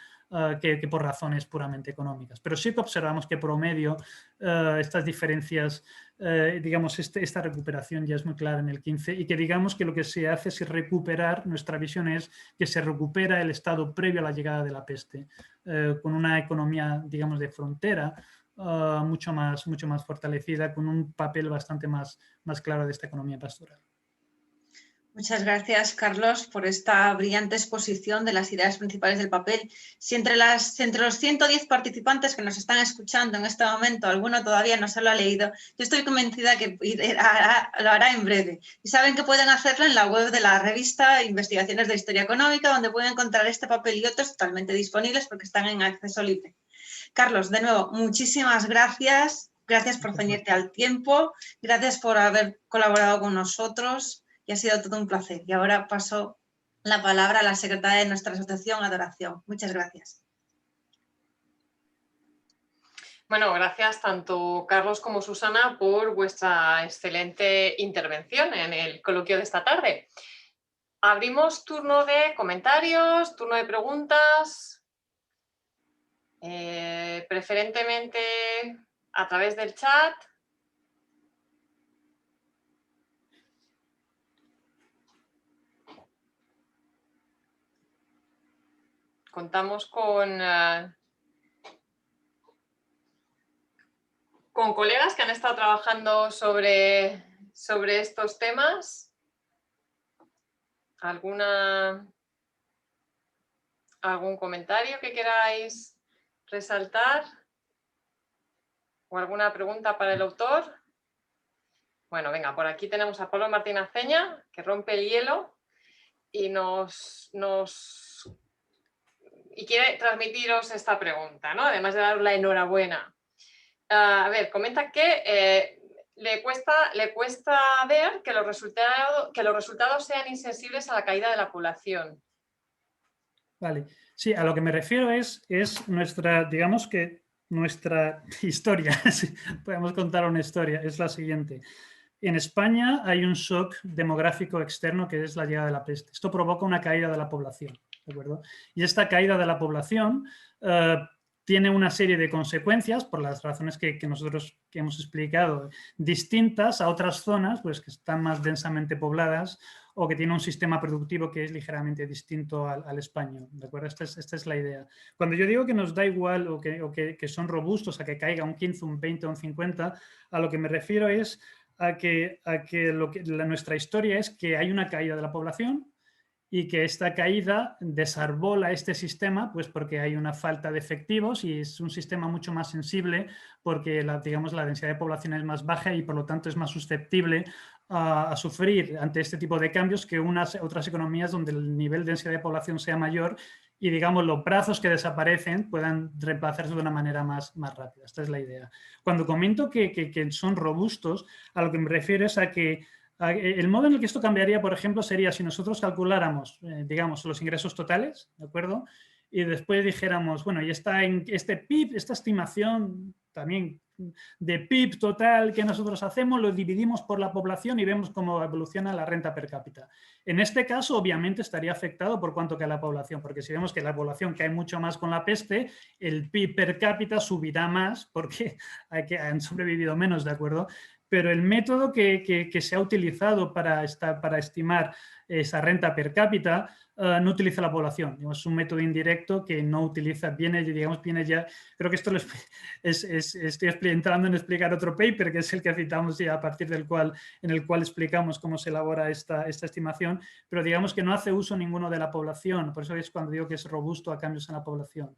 que por razones puramente económicas. Pero sí que observamos que promedio estas diferencias, digamos, esta recuperación ya es muy clara en el 15 y que digamos que lo que se hace es recuperar, nuestra visión es que se recupera el estado previo a la llegada de la peste, con una economía, digamos, de frontera mucho más fortalecida, con un papel bastante más claro de esta economía pastoral. Muchas gracias, Carlos, por esta brillante exposición de las ideas principales del papel. Si entre los 110 participantes que nos están escuchando en este momento, alguno todavía no se lo ha leído, yo estoy convencida que lo hará en breve. Y saben que pueden hacerlo en la web de la revista Investigaciones de Historia Económica, donde pueden encontrar este papel y otros totalmente disponibles porque están en acceso libre. Carlos, de nuevo, muchísimas gracias. Gracias por ceñirte al tiempo. Gracias por haber colaborado con nosotros. Y ha sido todo un placer. Y ahora paso la palabra a la secretaria de nuestra asociación, Adoración. Muchas gracias. Bueno, gracias tanto Carlos como Susana por vuestra excelente intervención en el coloquio de esta tarde. Abrimos turno de comentarios, turno de preguntas, preferentemente a través del chat. Contamos con colegas que han estado trabajando sobre estos temas. ¿Algún comentario que queráis resaltar? ¿O alguna pregunta para el autor? Bueno, venga, por aquí tenemos a Pablo Martín Aceña, que rompe el hielo y quiere transmitiros esta pregunta, ¿no? Además de daros la enhorabuena. A ver, comenta que le cuesta ver que los resultados sean insensibles a la caída de la población. Vale, sí, a lo que me refiero es nuestra, digamos que nuestra historia, si podemos contar una historia, es la siguiente. En España hay un shock demográfico externo que es la llegada de la peste. Esto provoca una caída de la población, ¿de acuerdo? Y esta caída de la población tiene una serie de consecuencias por las razones que nosotros que hemos explicado, distintas a otras zonas pues, que están más densamente pobladas o que tienen un sistema productivo que es ligeramente distinto al español, ¿de acuerdo? Esta es la idea. Cuando yo digo que nos da igual o que son robustos a que caiga un 15, un 20 o un 50, a lo que me refiero es a que nuestra historia es que hay una caída de la población y que esta caída desarbola este sistema pues porque hay una falta de efectivos y es un sistema mucho más sensible porque digamos, la densidad de población es más baja y por lo tanto es más susceptible a sufrir ante este tipo de cambios que otras economías donde el nivel de densidad de población sea mayor y digamos los brazos que desaparecen puedan reemplazarse de una manera más rápida. Esta es la idea. Cuando comento que son robustos, a lo que me refiero es a que el modo en el que esto cambiaría, por ejemplo, sería si nosotros calculáramos, digamos, los ingresos totales, ¿de acuerdo? Y después dijéramos, bueno, y este PIB, esta estimación también de PIB total que nosotros hacemos, lo dividimos por la población y vemos cómo evoluciona la renta per cápita. En este caso, obviamente, estaría afectado por cuánto cae la población, porque si vemos que la población cae mucho más con la peste, el PIB per cápita subirá más porque han sobrevivido menos, ¿de acuerdo? Pero el método que se ha utilizado para estimar esa renta per cápita no utiliza la población. Es un método indirecto que no utiliza, viene ya, creo que esto estoy entrando en explicar otro paper, que es el que citamos ya a partir en el cual explicamos cómo se elabora esta estimación, pero digamos que no hace uso ninguno de la población, por eso es cuando digo que es robusto a cambios en la población.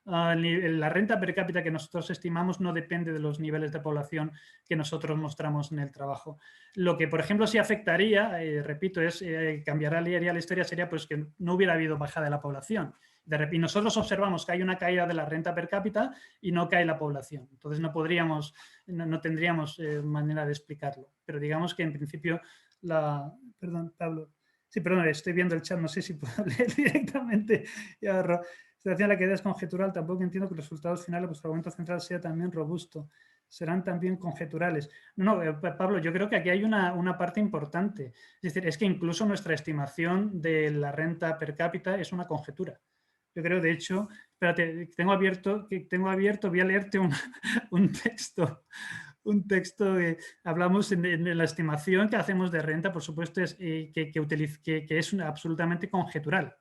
La renta per cápita que nosotros estimamos no depende de los niveles de población que nosotros mostramos en el trabajo. Lo que, por ejemplo, sí afectaría, repito, haría la historia sería pues que no hubiera habido bajada de la población. Y nosotros observamos que hay una caída de la renta per cápita y no cae la población. Entonces no tendríamos manera de explicarlo. Pero digamos que en principio Perdón, Pablo. Sí, perdón, estoy viendo el chat, no sé si puedo leer directamente y ahorro. Situación en la que es conjetural, tampoco entiendo que los resultados finales de vuestro argumento central sea también robusto. Serán también conjeturales. No, Pablo, yo creo que aquí hay una parte importante. Es decir, es que incluso nuestra estimación de la renta per cápita es una conjetura. Yo creo, de hecho, espérate, tengo abierto, voy a leerte un texto. Un texto que hablamos en la estimación que hacemos de renta, por supuesto, que es absolutamente conjetural,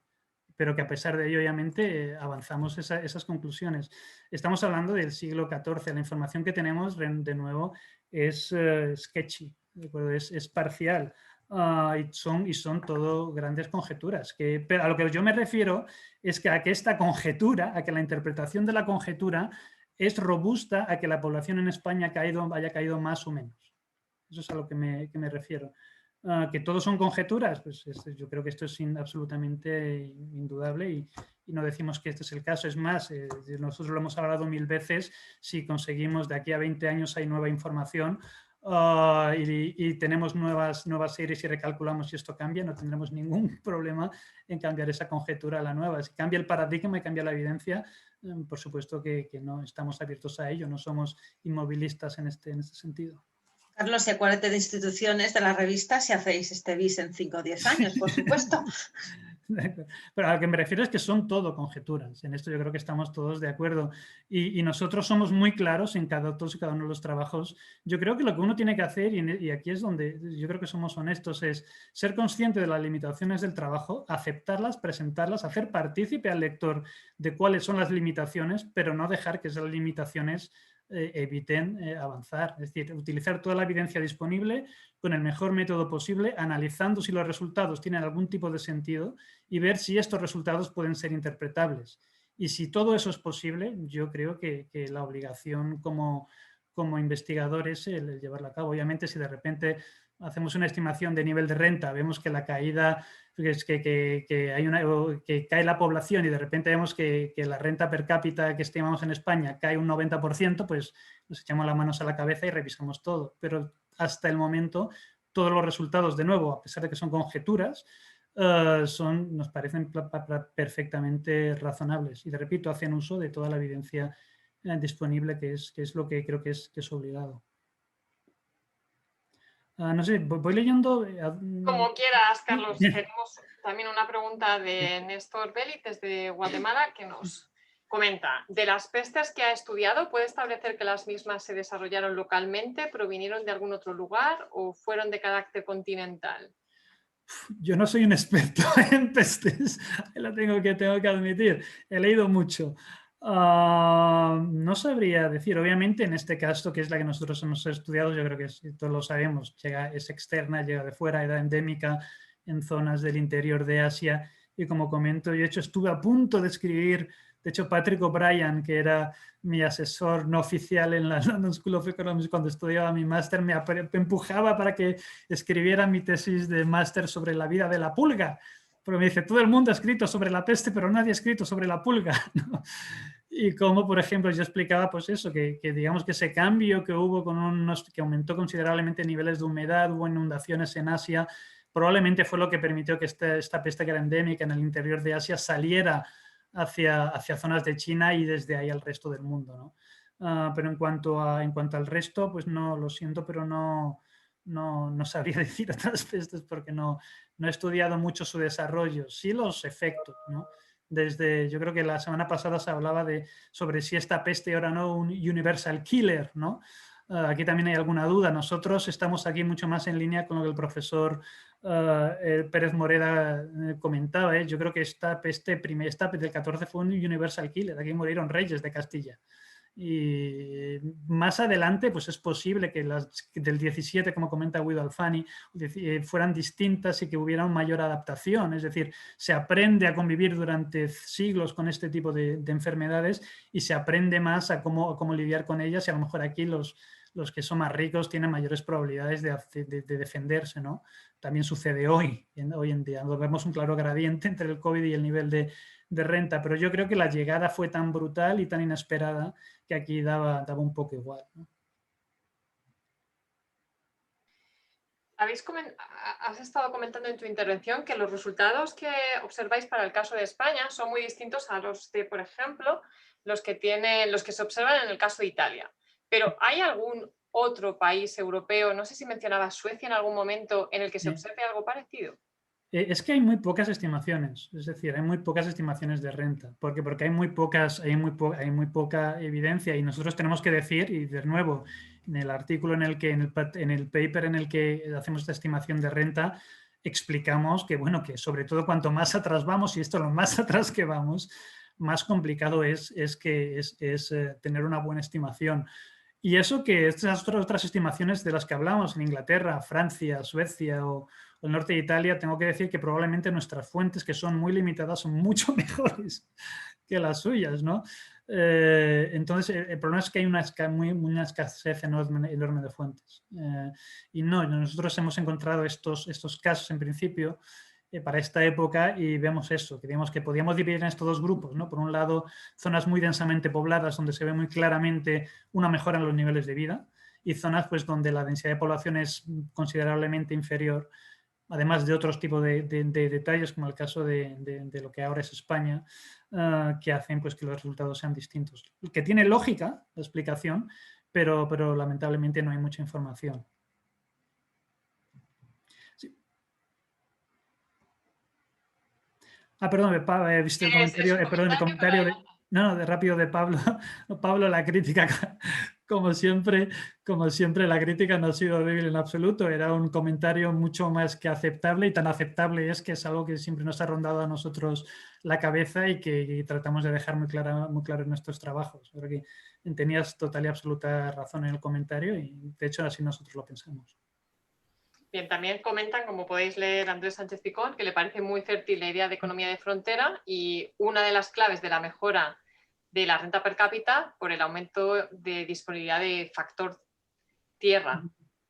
pero que a pesar de ello, obviamente, avanzamos esas conclusiones. Estamos hablando del siglo XIV, la información que tenemos, de nuevo, es sketchy, ¿de acuerdo? Es parcial y son todo grandes conjeturas. Pero a lo que yo me refiero es que a que esta conjetura, a que la interpretación de la conjetura es robusta a que la población en España haya caído más o menos. Eso es a lo que me refiero. Que todos son conjeturas, pues yo creo que esto es absolutamente indudable y no decimos que este es el caso. Es más, nosotros lo hemos hablado 1000 veces, si conseguimos de aquí a 20 años hay nueva información y tenemos nuevas series y recalculamos si esto cambia, no tendremos ningún problema en cambiar esa conjetura a la nueva. Si cambia el paradigma y cambia la evidencia, por supuesto que no estamos abiertos a ello, no somos inmovilistas en este sentido. Carlos, y acuérdate de instituciones de la revista si hacéis este bis en 5 o 10 años, por supuesto. Pero a lo que me refiero es que son todo conjeturas. En esto yo creo que estamos todos de acuerdo. Y nosotros somos muy claros en todos y cada uno de los trabajos. Yo creo que lo que uno tiene que hacer, y aquí es donde yo creo que somos honestos, es ser consciente de las limitaciones del trabajo, aceptarlas, presentarlas, hacer partícipe al lector de cuáles son las limitaciones, pero no dejar que esas limitaciones eviten avanzar. Es decir, utilizar toda la evidencia disponible con el mejor método posible, analizando si los resultados tienen algún tipo de sentido y ver si estos resultados pueden ser interpretables. Y si todo eso es posible, yo creo que la obligación como investigador es el llevarlo a cabo. Obviamente, si de repente hacemos una estimación de nivel de renta, vemos que la caída es que cae la población y de repente vemos que la renta per cápita que estimamos en España cae un 90%, pues nos echamos las manos a la cabeza y revisamos todo. Pero hasta el momento, todos los resultados, de nuevo, a pesar de que son conjeturas, nos parecen perfectamente razonables. Y te repito, hacen uso de toda la evidencia disponible, que es lo que creo que es obligado. No sé, voy leyendo. Como quieras, Carlos. Tenemos también una pregunta de Néstor Belli desde Guatemala que nos comenta: de las pestes que ha estudiado, ¿puede establecer que las mismas se desarrollaron localmente, provinieron de algún otro lugar o fueron de carácter continental? Yo no soy un experto en pestes, lo tengo que admitir. He leído mucho. No sabría decir. Obviamente, en este caso, que es la que nosotros hemos estudiado, yo creo que todos lo sabemos, es externa, llega de fuera, era endémica en zonas del interior de Asia. Y como comento, yo de hecho estuve a punto de escribir. De hecho, Patrick O'Brien, que era mi asesor no oficial en la London School of Economics cuando estudiaba mi máster, me empujaba para que escribiera mi tesis de máster sobre la vida de la pulga. Porque me dice, todo el mundo ha escrito sobre la peste, pero nadie ha escrito sobre la pulga, ¿no? Y como, por ejemplo, yo explicaba pues eso, que digamos que ese cambio que hubo que aumentó considerablemente niveles de humedad, hubo inundaciones en Asia, probablemente fue lo que permitió que esta peste que era endémica en el interior de Asia saliera hacia zonas de China y desde ahí al resto del mundo, ¿no? Pero en cuanto al resto, pues no, lo siento, pero no sabría decir otras pestes porque no he estudiado mucho su desarrollo, sí los efectos, ¿no? Yo creo que la semana pasada se hablaba sobre si esta peste ahora no un universal killer, ¿no? Aquí también hay alguna duda. Nosotros estamos aquí mucho más en línea con lo que el profesor Pérez Moreda comentaba. Yo creo que esta peste del 14 fue un universal killer. Aquí murieron reyes de Castilla. Y más adelante, pues es posible que las del 17, como comenta Guido Alfani, fueran distintas y que hubiera una mayor adaptación. Es decir, se aprende a convivir durante siglos con este tipo de enfermedades y se aprende más a cómo lidiar con ellas, y a lo mejor aquí los que son más ricos tienen mayores probabilidades de defenderse, ¿no? También sucede hoy en día. Vemos un claro gradiente entre el COVID y el nivel de renta, pero yo creo que la llegada fue tan brutal y tan inesperada que aquí daba un poco igual, ¿no? Has estado comentando en tu intervención que los resultados que observáis para el caso de España son muy distintos a los de, por ejemplo, los que se observan en el caso de Italia. Pero ¿hay algún otro país europeo, no sé si mencionabas Suecia en algún momento, en el que se observe algo parecido? Es que hay muy pocas estimaciones, es decir, hay muy pocas estimaciones de renta, porque hay muy poca evidencia, y nosotros tenemos que decir, y de nuevo, en el artículo en el paper en el que hacemos esta estimación de renta, explicamos que, bueno, que sobre todo cuanto más atrás vamos, y esto lo más atrás que vamos, más complicado es tener una buena estimación. Y eso que estas otras estimaciones de las que hablamos en Inglaterra, Francia, Suecia o el norte de Italia, tengo que decir que probablemente nuestras fuentes, que son muy limitadas, son mucho mejores que las suyas, ¿no? Entonces, el problema es que hay una escasez enorme de fuentes. Y nosotros hemos encontrado estos casos en principio para esta época, y vemos eso, que digamos que podíamos dividir en estos dos grupos, ¿no? Por un lado, zonas muy densamente pobladas donde se ve muy claramente una mejora en los niveles de vida, y zonas pues donde la densidad de población es considerablemente inferior, además de otros tipos de detalles, como el caso de lo que ahora es España, que hacen pues que los resultados sean distintos. Que tiene lógica la explicación, pero lamentablemente no hay mucha información. Perdón, he visto el comentario, el comentario rápido de Pablo. Pablo, la crítica, como siempre, la crítica no ha sido débil en absoluto. Era un comentario mucho más que aceptable, y tan aceptable es que es algo que siempre nos ha rondado a nosotros la cabeza y que tratamos de dejar muy claro en nuestros trabajos. Creo que tenías total y absoluta razón en el comentario, y de hecho así nosotros lo pensamos. Bien, también comentan, como podéis leer, Andrés Sánchez Picón, que le parece muy fértil la idea de economía de frontera, y una de las claves de la mejora de la renta per cápita por el aumento de disponibilidad de factor tierra.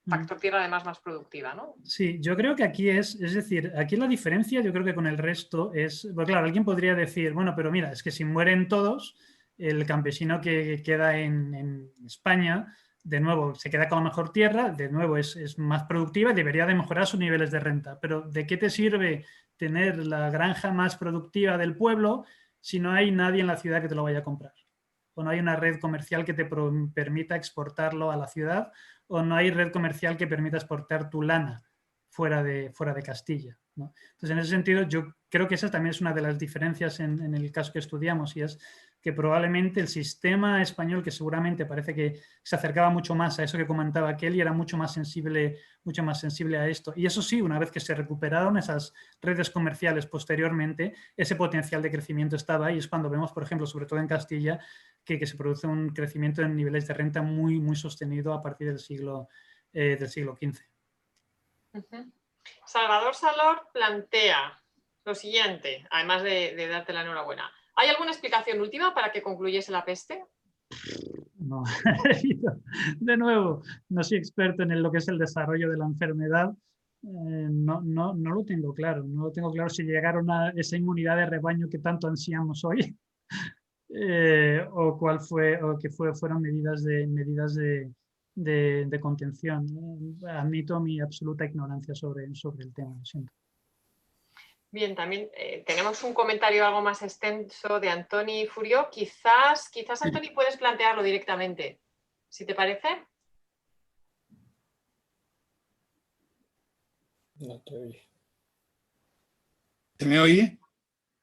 factor tierra además más productiva, ¿no? Sí, yo creo que aquí es decir, aquí la diferencia yo creo que con el resto es, pues claro, alguien podría decir, bueno, pero mira, es que si mueren todos, el campesino que queda en España, de nuevo, se queda con la mejor tierra, de nuevo es más productiva y debería de mejorar sus niveles de renta. Pero ¿de qué te sirve tener la granja más productiva del pueblo si no hay nadie en la ciudad que te lo vaya a comprar? O no hay una red comercial que te permita exportarlo a la ciudad, o no hay red comercial que permita exportar tu lana fuera de Castilla, ¿no? Entonces, en ese sentido, yo creo que esa también es una de las diferencias en el caso que estudiamos, y es que probablemente el sistema español, que seguramente parece que se acercaba mucho más a eso que comentaba Kelly, era mucho más sensible a esto. Y eso sí, una vez que se recuperaron esas redes comerciales posteriormente, ese potencial de crecimiento estaba ahí. Es cuando vemos, por ejemplo, sobre todo en Castilla, que se produce un crecimiento en niveles de renta muy, muy sostenido a partir del siglo XV. Salvador Salor plantea lo siguiente, además de darte la enhorabuena. ¿Hay alguna explicación última para que concluyese la peste? No, de nuevo, no soy experto en lo que es el desarrollo de la enfermedad. No lo tengo claro. No lo tengo claro si llegaron a esa inmunidad de rebaño que tanto ansiamos hoy. O cuál fue, o que fueron medidas de contención. Admito mi absoluta ignorancia sobre el tema, lo siento. Bien, también tenemos un comentario algo más extenso de Antoni Furió. Quizás Antoni, puedes plantearlo directamente, si te parece. No te oí. ¿Se me oye?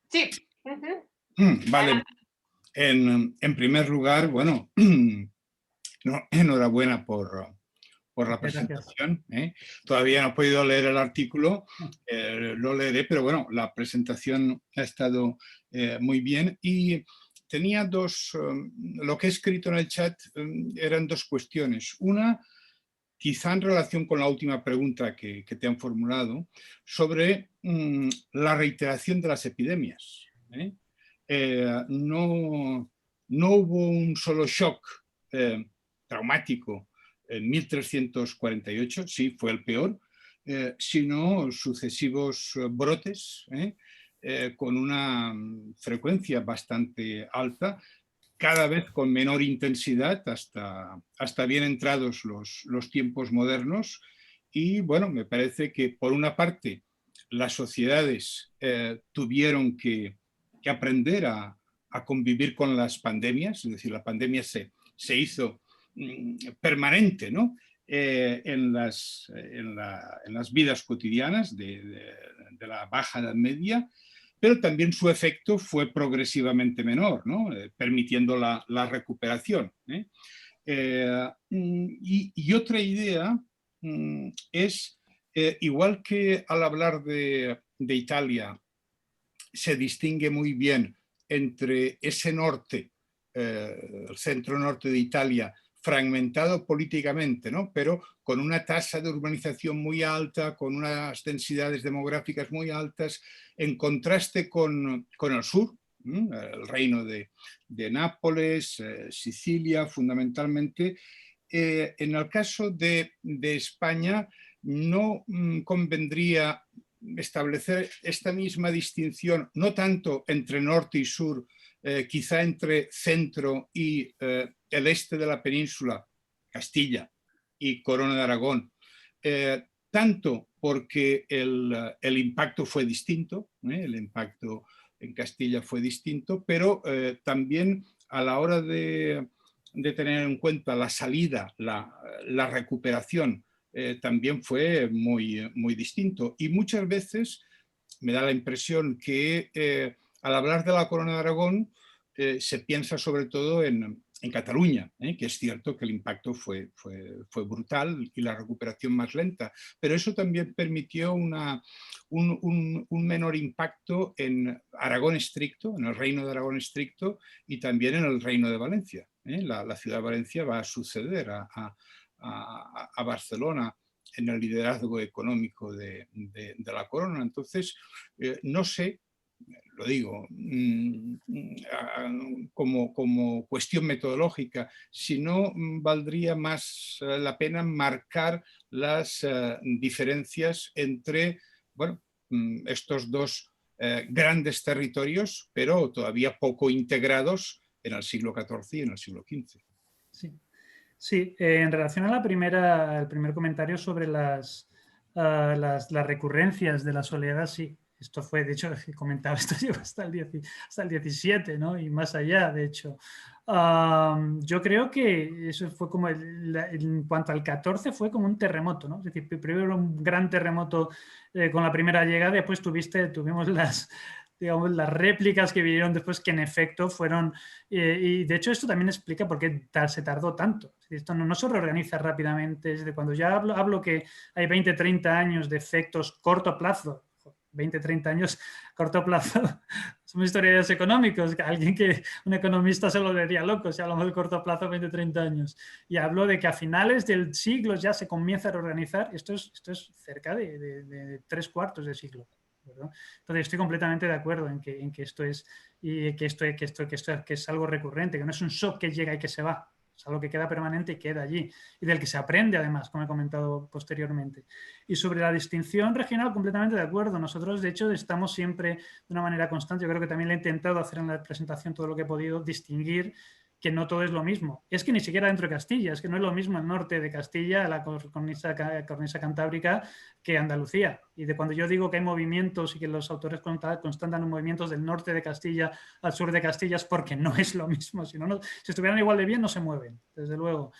Sí. Vale. En primer lugar, bueno, enhorabuena por la presentación. Todavía no he podido leer el artículo, lo leeré, pero bueno, la presentación ha estado muy bien. Y tenía lo que he escrito en el chat eran dos cuestiones. Una, quizá en relación con la última pregunta que te han formulado, sobre la reiteración de las epidemias. No hubo un solo shock traumático en 1348, sí, fue el peor, sino sucesivos brotes con una frecuencia bastante alta, cada vez con menor intensidad hasta bien entrados los tiempos modernos. Y bueno, me parece que por una parte las sociedades tuvieron que aprender a convivir con las pandemias, es decir, la pandemia se hizo permanente, ¿no? En las vidas cotidianas de la Baja Edad Media, pero también su efecto fue progresivamente menor, ¿no? Permitiendo la recuperación. Y otra idea es, igual que al hablar de Italia, se distingue muy bien entre ese norte, el centro norte de Italia, fragmentado políticamente, ¿no? Pero con una tasa de urbanización muy alta, con unas densidades demográficas muy altas, en contraste con el sur, el reino de Nápoles, Sicilia, fundamentalmente. En el caso de España, no convendría establecer esta misma distinción, no tanto entre norte y sur, quizá entre centro y el este de la península, Castilla y Corona de Aragón, tanto porque el impacto fue distinto, el impacto en Castilla fue distinto, pero también a la hora de tener en cuenta la salida, la recuperación, también fue muy, muy distinto. Y muchas veces me da la impresión que al hablar de la Corona de Aragón se piensa sobre todo en Cataluña, que es cierto que el impacto fue brutal y la recuperación más lenta, pero eso también permitió un menor impacto en Aragón estricto, en el reino de Aragón estricto, y también en el reino de Valencia. La ciudad de Valencia va a suceder a Barcelona en el liderazgo económico de la corona. Entonces, no sé, lo digo como cuestión metodológica, sino valdría más la pena marcar las diferencias entre, bueno, estos dos grandes territorios, pero todavía poco integrados en el siglo XIV y en el siglo XV. Sí, sí, en relación a el primer comentario sobre las recurrencias de las oleadas, sí. Esto fue, de hecho, comentaba, esto llegó hasta el 17, ¿no? Y más allá, de hecho. Yo creo que eso fue como, en cuanto al 14, fue como un terremoto, ¿no? Es decir, primero un gran terremoto con la primera llegada, después tuvimos las réplicas que vinieron después, que en efecto fueron, y de hecho esto también explica por qué se tardó tanto. Esto no se reorganiza rápidamente. Es de cuando ya hablo que hay 20, 30 años de efectos corto plazo, 20, 30 años corto plazo, somos historiadores económicos, un economista se lo diría loco si hablamos de corto plazo, 20, 30 años. Y hablo de que a finales del siglo ya se comienza a reorganizar. Esto es cerca de 3/4 de siglo, ¿verdad? Entonces estoy completamente de acuerdo en que esto es, y que es algo recurrente, que no es un shock que llega y que se va. Es algo que queda permanente y queda allí, y del que se aprende además, como he comentado posteriormente. Y sobre la distinción regional, completamente de acuerdo. Nosotros, de hecho, estamos siempre de una manera constante, yo creo que también le he intentado hacer en la presentación todo lo que he podido, distinguir que no todo es lo mismo. Es que ni siquiera dentro de Castilla, es que no es lo mismo el norte de Castilla, la cornisa cantábrica, que Andalucía. Y de cuando yo digo que hay movimientos y que los autores constatan movimientos del norte de Castilla al sur de Castilla, es porque no es lo mismo. Si estuvieran igual de bien, no se mueven, desde luego.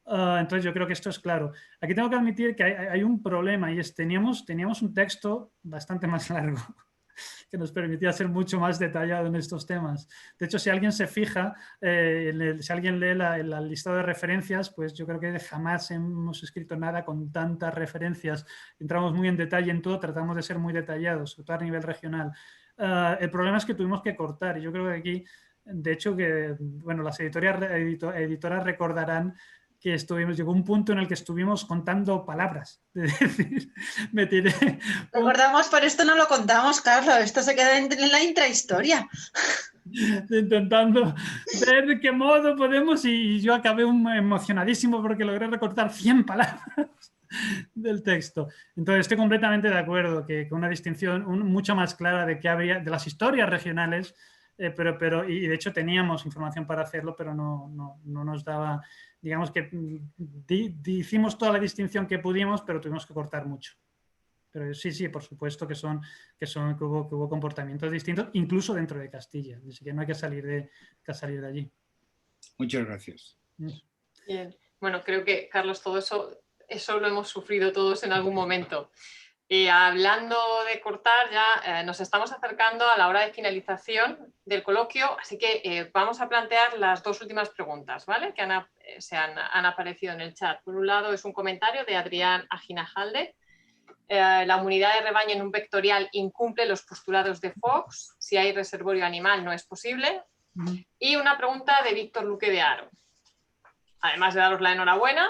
Entonces yo creo que esto es claro. Aquí tengo que admitir que hay un problema, y es teníamos un texto bastante más largo que nos permitía ser mucho más detallado en estos temas. De hecho, si alguien se fija, si alguien lee la lista de referencias, pues yo creo que jamás hemos escrito nada con tantas referencias. Entramos muy en detalle en todo, tratamos de ser muy detallados, sobre todo a nivel regional. El problema es que tuvimos que cortar, y yo creo que aquí, de hecho, que bueno, las editoras recordarán que llegó un punto en el que estuvimos contando palabras. Es decir, me tiré... Recordamos, por esto no lo contamos, Carlos, esto se queda en la intrahistoria. Intentando ver de qué modo podemos, y yo acabé emocionadísimo porque logré recortar 100 palabras del texto. Entonces estoy completamente de acuerdo que una distinción mucho más clara de qué habría de las historias regionales, pero y de hecho teníamos información para hacerlo, pero no nos daba, digamos que hicimos toda la distinción que pudimos, pero tuvimos que cortar mucho. Pero sí, por supuesto que hubo comportamientos distintos, incluso dentro de Castilla. Así que no hay que salir de allí. Muchas gracias. Bien. Bueno, creo que, Carlos, todo eso lo hemos sufrido todos en algún momento. Hablando de cortar, ya nos estamos acercando a la hora de finalización del coloquio, así que vamos a plantear las dos últimas preguntas, ¿vale? Que han aparecido en el chat. Por un lado, es un comentario de Adrián Aginajalde. La inmunidad de rebaño en un vectorial incumple los postulados de Fox. Si hay reservorio animal, no es posible. Y una pregunta de Víctor Luque de Haro. Además de daros la enhorabuena,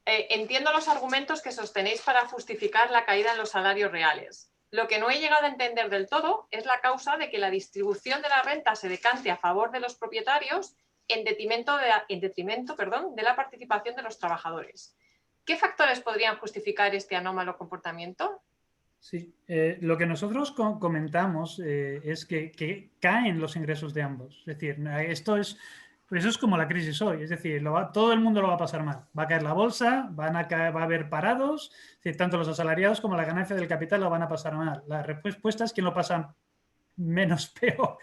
entiendo los argumentos que sostenéis para justificar la caída en los salarios reales. Lo que no he llegado a entender del todo es la causa de que la distribución de la renta se decante a favor de los propietarios en detrimento de la participación de los trabajadores. ¿Qué factores podrían justificar este anómalo comportamiento? Sí, lo que nosotros comentamos es que caen los ingresos de ambos. Es decir, eso es como la crisis hoy. Es decir, todo el mundo lo va a pasar mal. Va a caer la bolsa, va a haber parados. Es decir, tanto los asalariados como la ganancia del capital lo van a pasar mal. La respuesta es que lo pasan menos peor.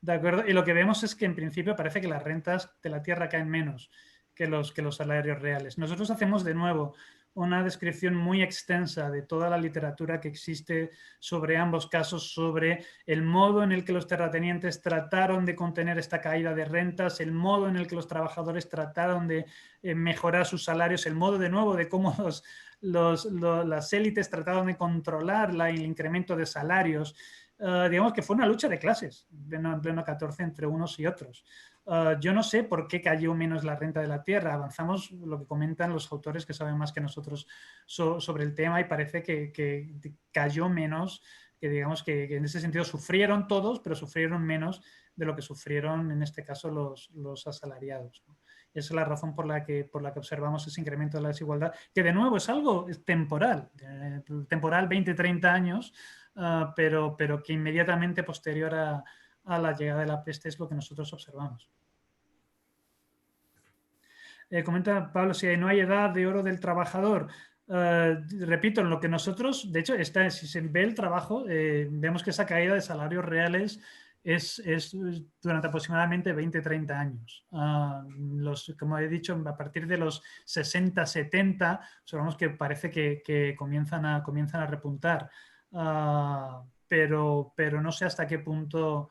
¿De acuerdo? Y lo que vemos es que en principio parece que las rentas de la tierra caen menos que los salarios reales. Nosotros hacemos de nuevo una descripción muy extensa de toda la literatura que existe sobre ambos casos, sobre el modo en el que los terratenientes trataron de contener esta caída de rentas, el modo en el que los trabajadores trataron de mejorar sus salarios, el modo de nuevo de cómo las élites trataron de controlar el incremento de salarios. Digamos que fue una lucha de clases en pleno 14 entre unos y otros. Yo no sé por qué cayó menos la renta de la tierra. Avanzamos lo que comentan los autores que saben más que nosotros sobre el tema, y parece que cayó menos digamos que en ese sentido sufrieron todos, pero sufrieron menos de lo que sufrieron en este caso los asalariados, ¿no? Esa es la razón por la que observamos ese incremento de la desigualdad, que de nuevo es algo temporal, 20-30 años, pero que inmediatamente posterior a la llegada de la peste es lo que nosotros observamos. Comenta Pablo, si no hay edad de oro del trabajador. Repito, en lo que nosotros, de hecho, si se ve el trabajo, vemos que esa caída de salarios reales es durante aproximadamente 20-30 años. Como he dicho, a partir de los 60-70, observamos que parece que comienzan a repuntar. Pero no sé hasta qué punto,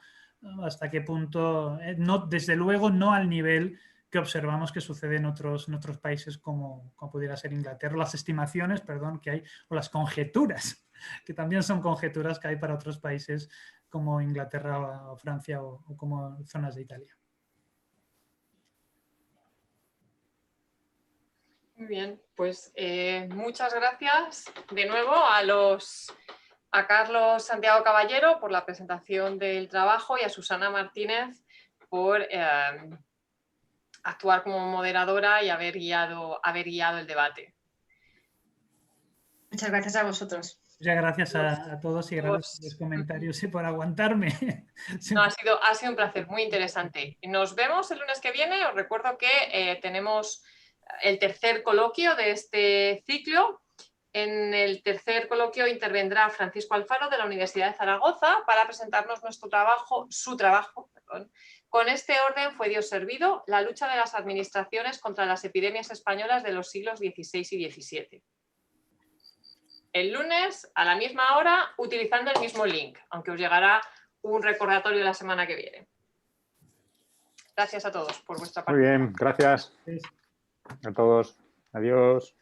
no, desde luego no al nivel que observamos que sucede en otros países como pudiera ser Inglaterra, las estimaciones, perdón, que hay, o las conjeturas, que también son conjeturas que hay para otros países como Inglaterra o Francia o como zonas de Italia. Muy bien, pues muchas gracias de nuevo a Carlos Santiago Caballero por la presentación del trabajo y a Susana Martínez por actuar como moderadora y haber guiado el debate. Muchas gracias a vosotros. Muchas gracias a todos y gracias por los comentarios y por aguantarme. No, ha sido un placer, muy interesante. Nos vemos el lunes que viene. Os recuerdo que tenemos el tercer coloquio de este ciclo. En el tercer coloquio intervendrá Francisco Alfaro de la Universidad de Zaragoza para presentarnos su trabajo. Con este orden fue Dios servido, la lucha de las administraciones contra las epidemias españolas de los siglos XVI y XVII. El lunes a la misma hora utilizando el mismo link, aunque os llegará un recordatorio la semana que viene. Gracias a todos por vuestra participación. Muy bien, gracias a todos. Adiós.